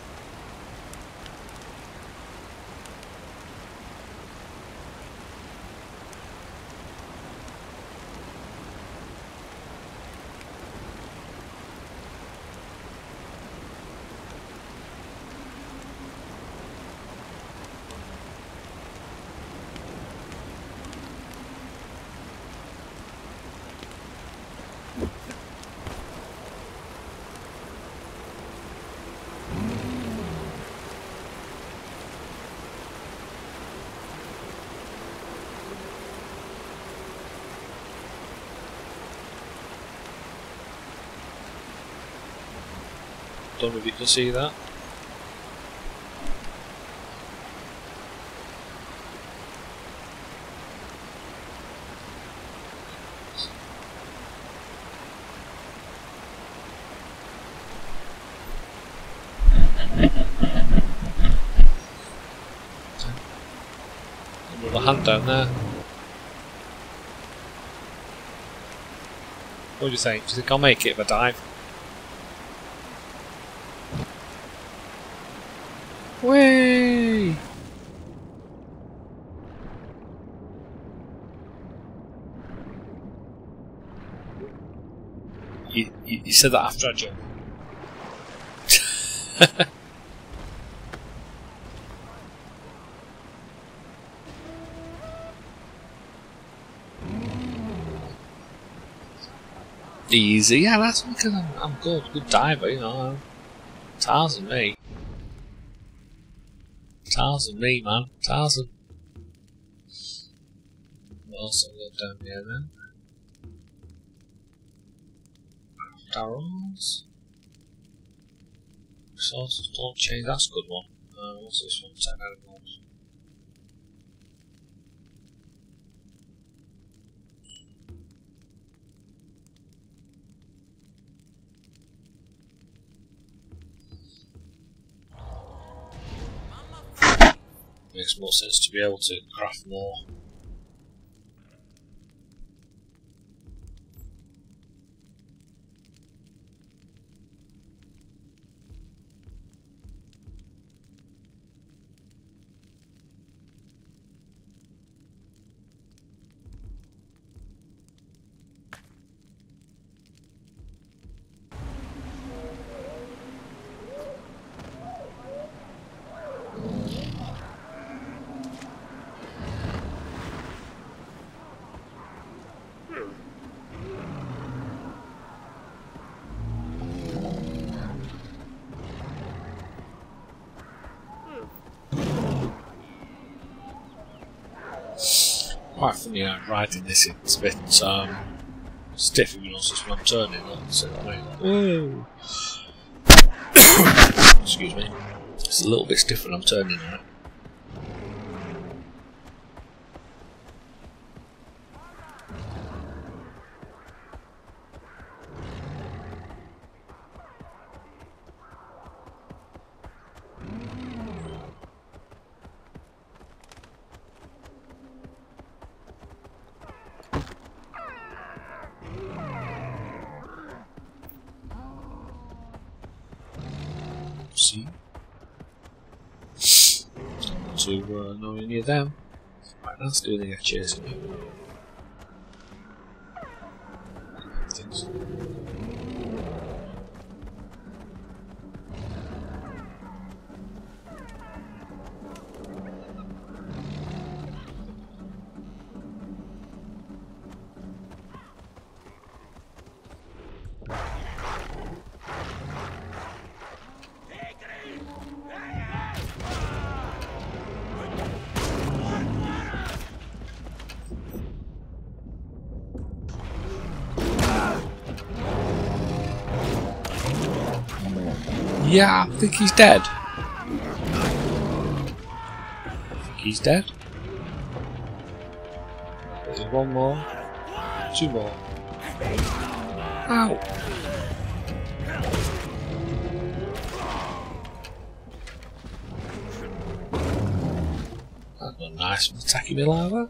[SPEAKER 2] Don't know if you can see that. Another hand down there. What do you think? Do you think I'll make it if I dive? Way! You said that after I jumped. Easy, yeah, that's because I'm good diver, you know. Tarzan me. Tarzan, me man, Tarzan. What else have we got down here then? Darrells. Resources don't change, that's a good one. What's this one? 10 animals. Makes more sense to be able to craft more. Quite funny riding this, it's a bit stiff if you notice when I'm turning, so excuse me, it's a little bit stiff when I'm turning on it. See? To know any of them. Right, that's doing the chasing me. Things. Yeah, I think he's dead. I think he's dead. There's one more. Two more. Ow! That's not nice. Attacking me like that.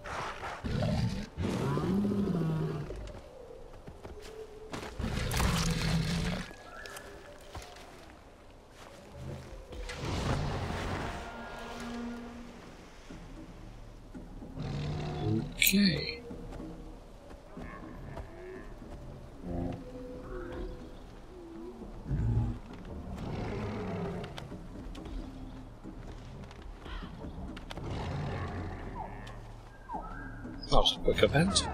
[SPEAKER 2] Okay. That was a quick event.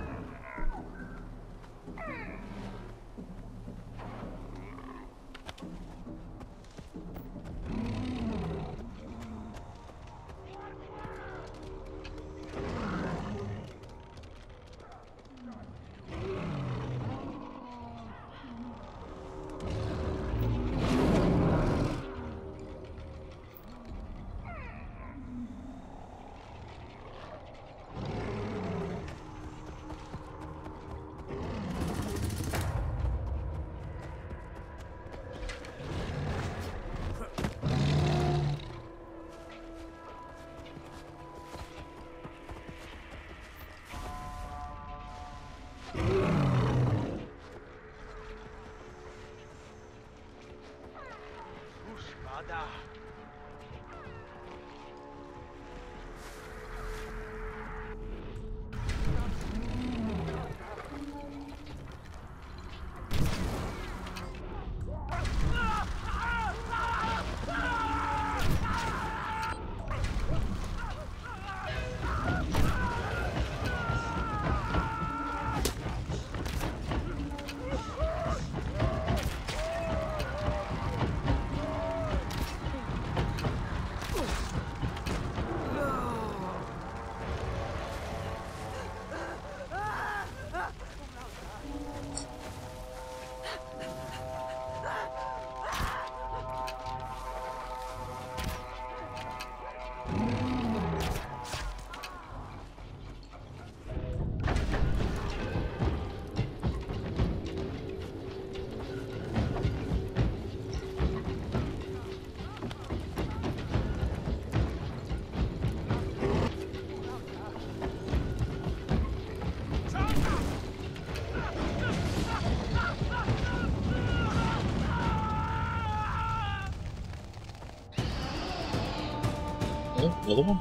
[SPEAKER 2] Oh, another one.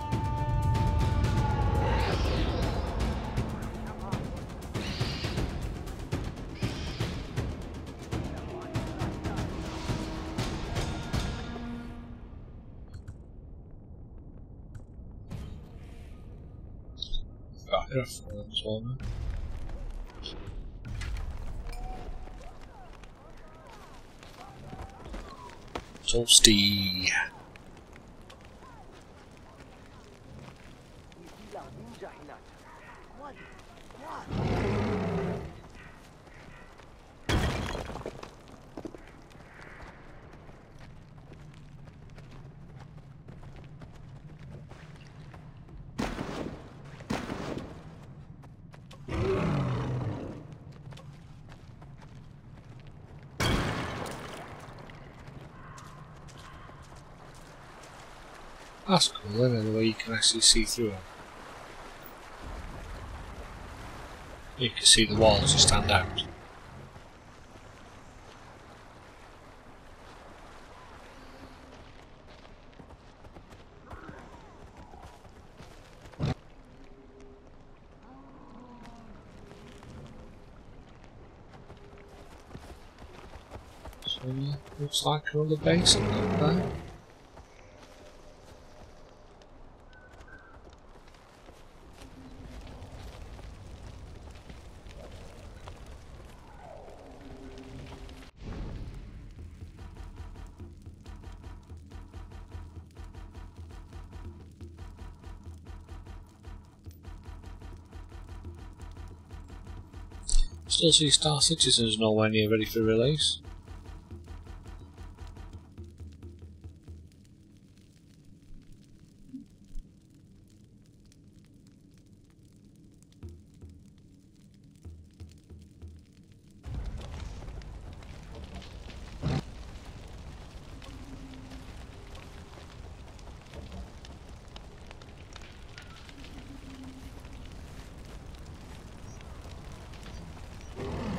[SPEAKER 2] Fire as well now. Toasty. That's cool, isn't it? The way you can actually see through them. You can see the walls that stand out. So yeah, looks like another base up there. Still see Star Citizen's nowhere near ready for release.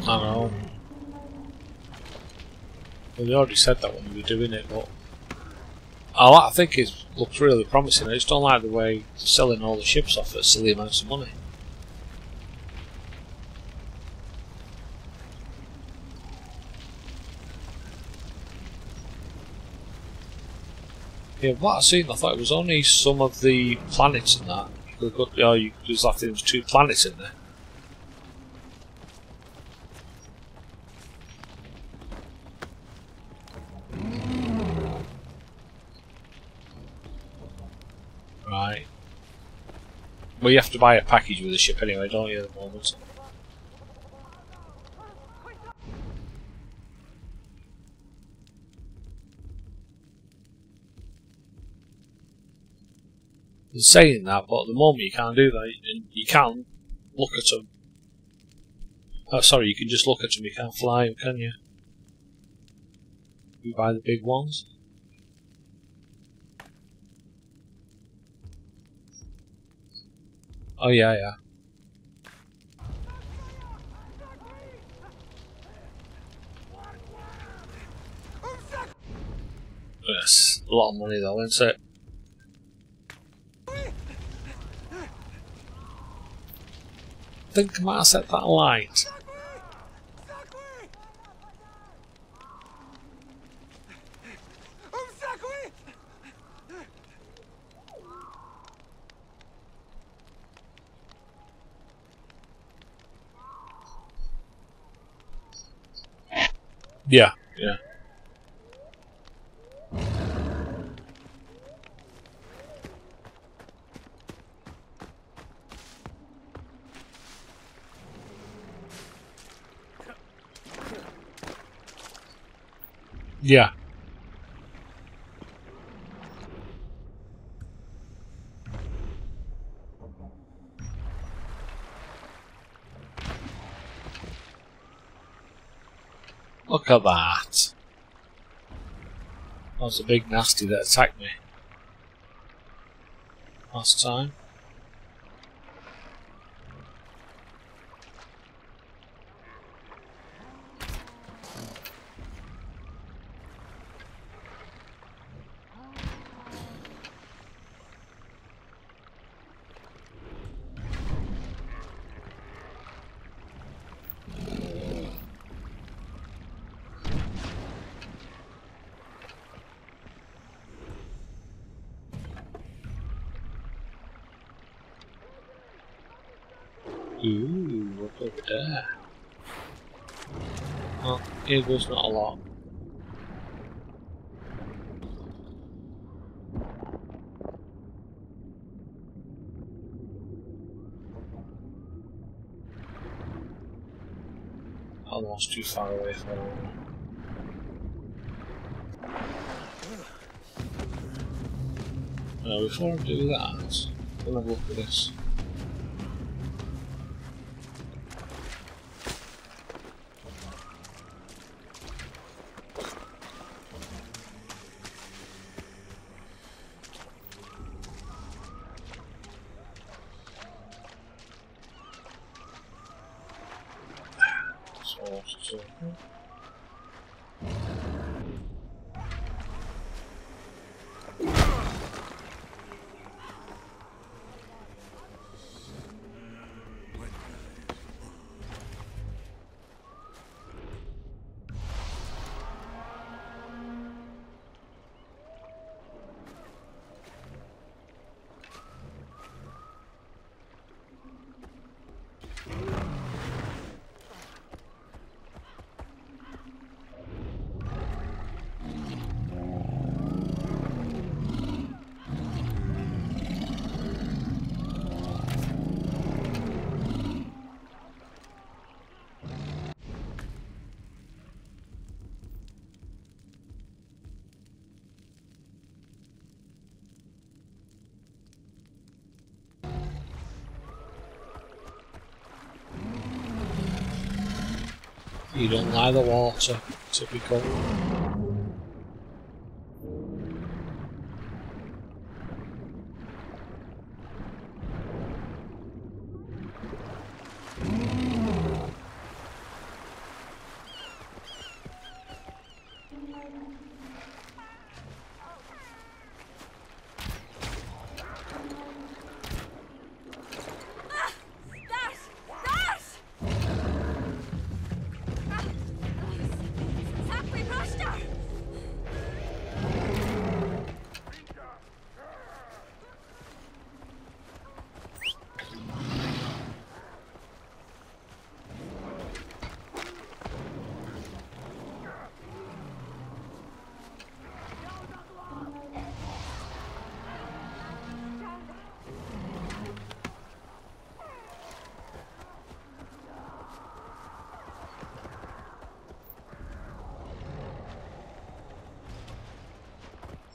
[SPEAKER 2] I know. Well, they already said that when we were doing it, but I think it looks really promising. I just don't like the way they're selling all the ships off at silly amounts of money. Yeah, what I seen, I thought it was only some of the planets in that. There's like there was 2 planets in there. Right. Well, you have to buy a package with the ship anyway, don't you, at the moment? They're saying that, but at the moment you can't do that. You can't look at them. Oh, sorry, you can just look at them, you can't fly them, can you? You buy the big ones. Oh yeah, yeah. Yes, a lot of money though, isn't it? I think I might have set that light. Yeah, yeah. Yeah. Look at that. That was a big nasty that attacked me last time. Ooh, look over there. Well, here goes not a lot. Almost too far away from it. Now, before I do that, I'm gonna look at this. So, you don't like the water, typical.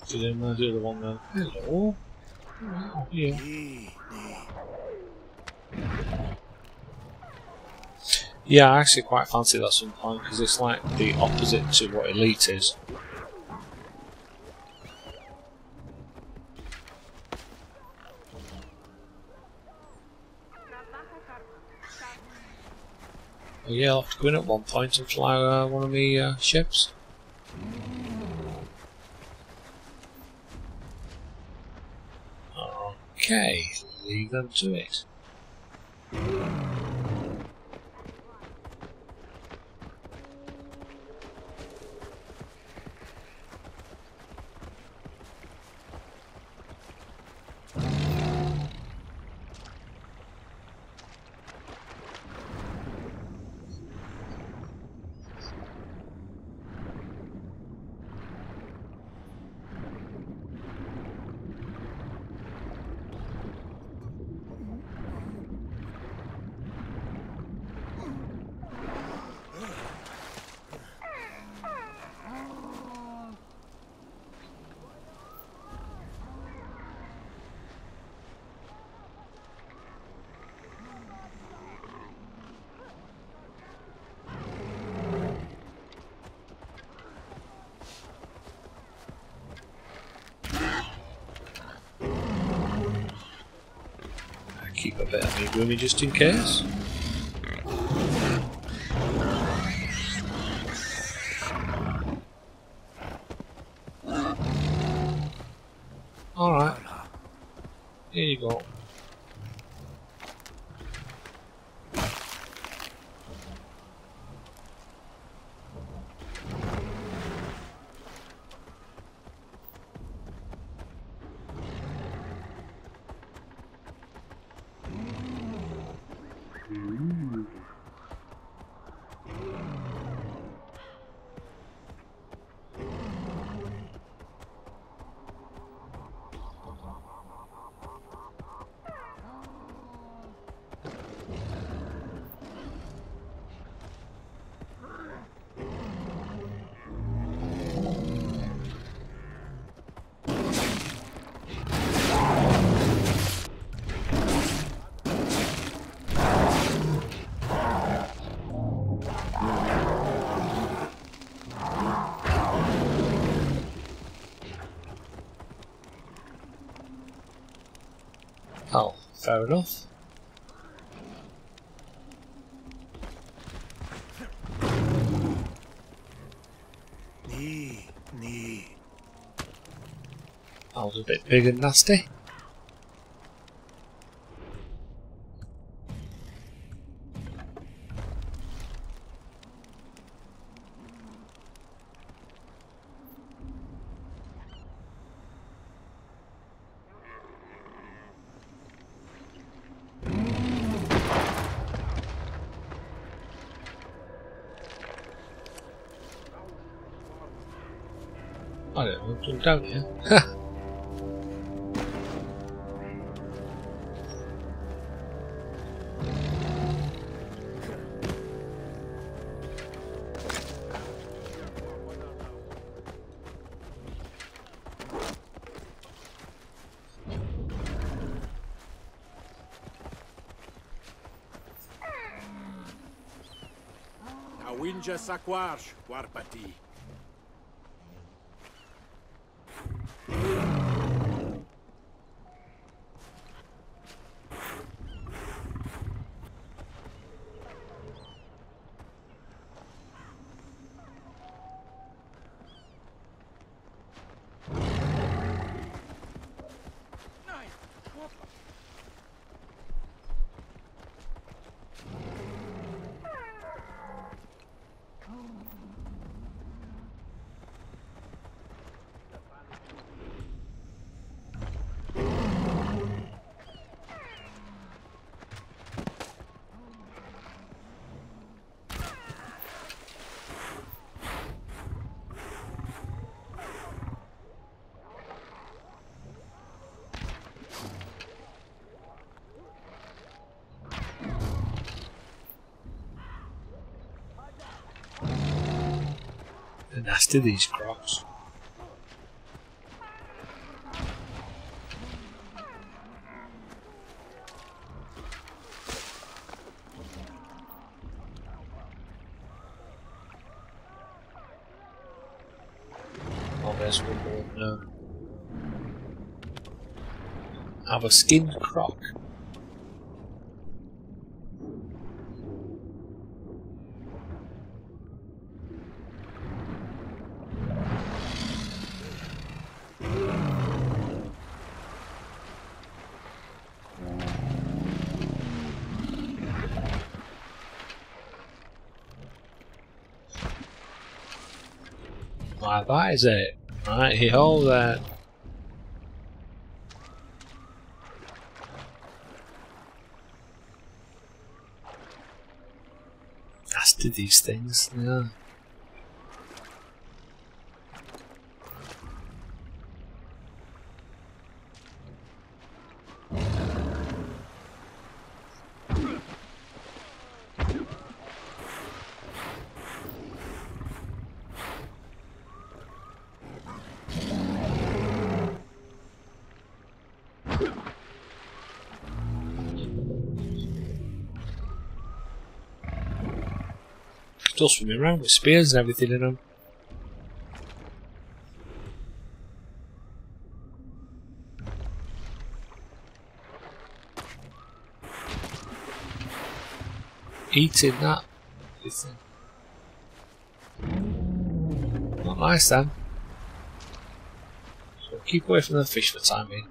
[SPEAKER 2] Did anyone do the one then? Hello? Oh, yeah. Yeah, I actually quite fancy that at some point because it's like the opposite to what Elite is. Oh yeah, I'll have to go in at one point and fly one of the ships. Okay, leave them to it. Keep a bit of me with me just in case. Alright. Here you go. Oh, fair enough.
[SPEAKER 3] Nee.
[SPEAKER 2] That was a bit big and nasty. I don't know, jump down here.
[SPEAKER 3] A wenja sakwarsh, Warpati. They're nasty, these crocs. Oh, there's one more. No. Have a skinned croc. Why, that is it. Right, he hold there. Nasty, these things, yeah. Still swimming around with spears and everything in them. Eating that. Not nice then. So keep away from the fish for the time being.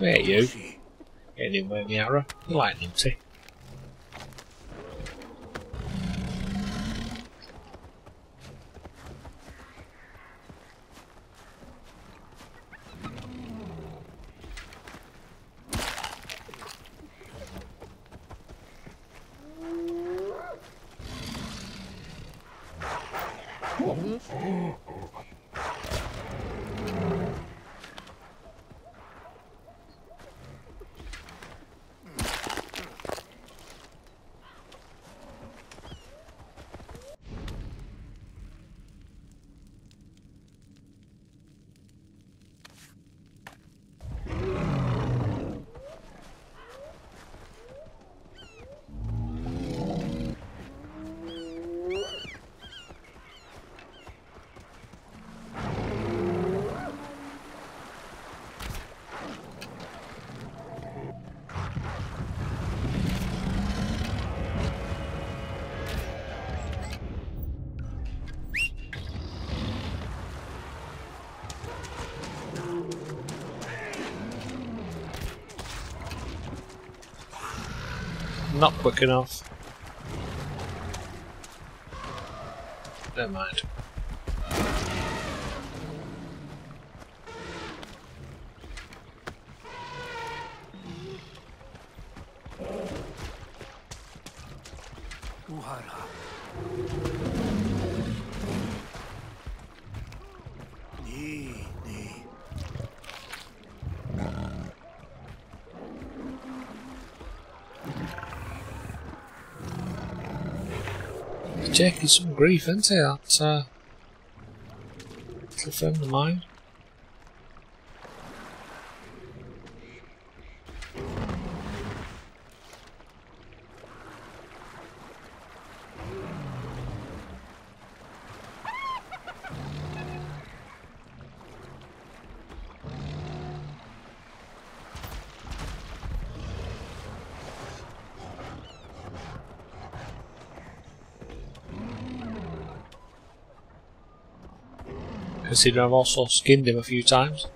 [SPEAKER 2] Wait, you. Getting in with me arrow. You like nutty. Not quick enough. Never mind. Taking some grief, isn't he? That little friend of mine. Considering I've also skinned him a few times.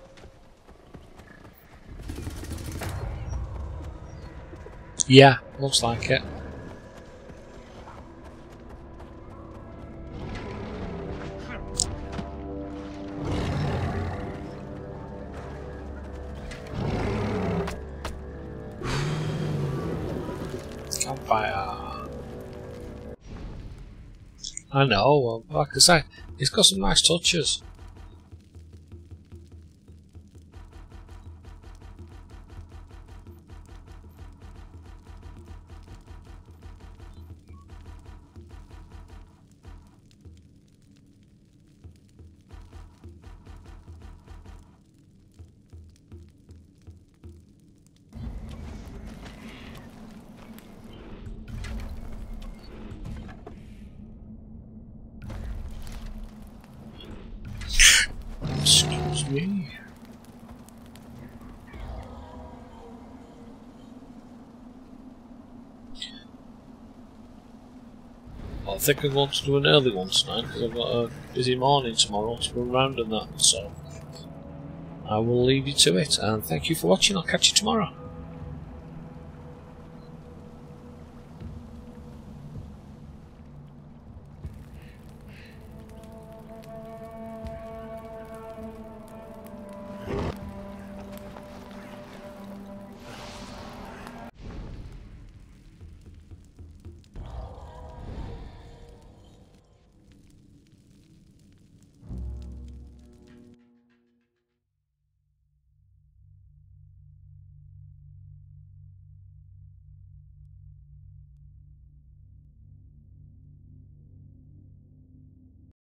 [SPEAKER 2] Yeah, looks like it. Campfire. I know, well, like I say, it's got some nice touches. Excuse me. I think I'm going to do an early one tonight because I've got a busy morning tomorrow to run around and that, so I will leave you to it, and thank you for watching. I'll catch you tomorrow.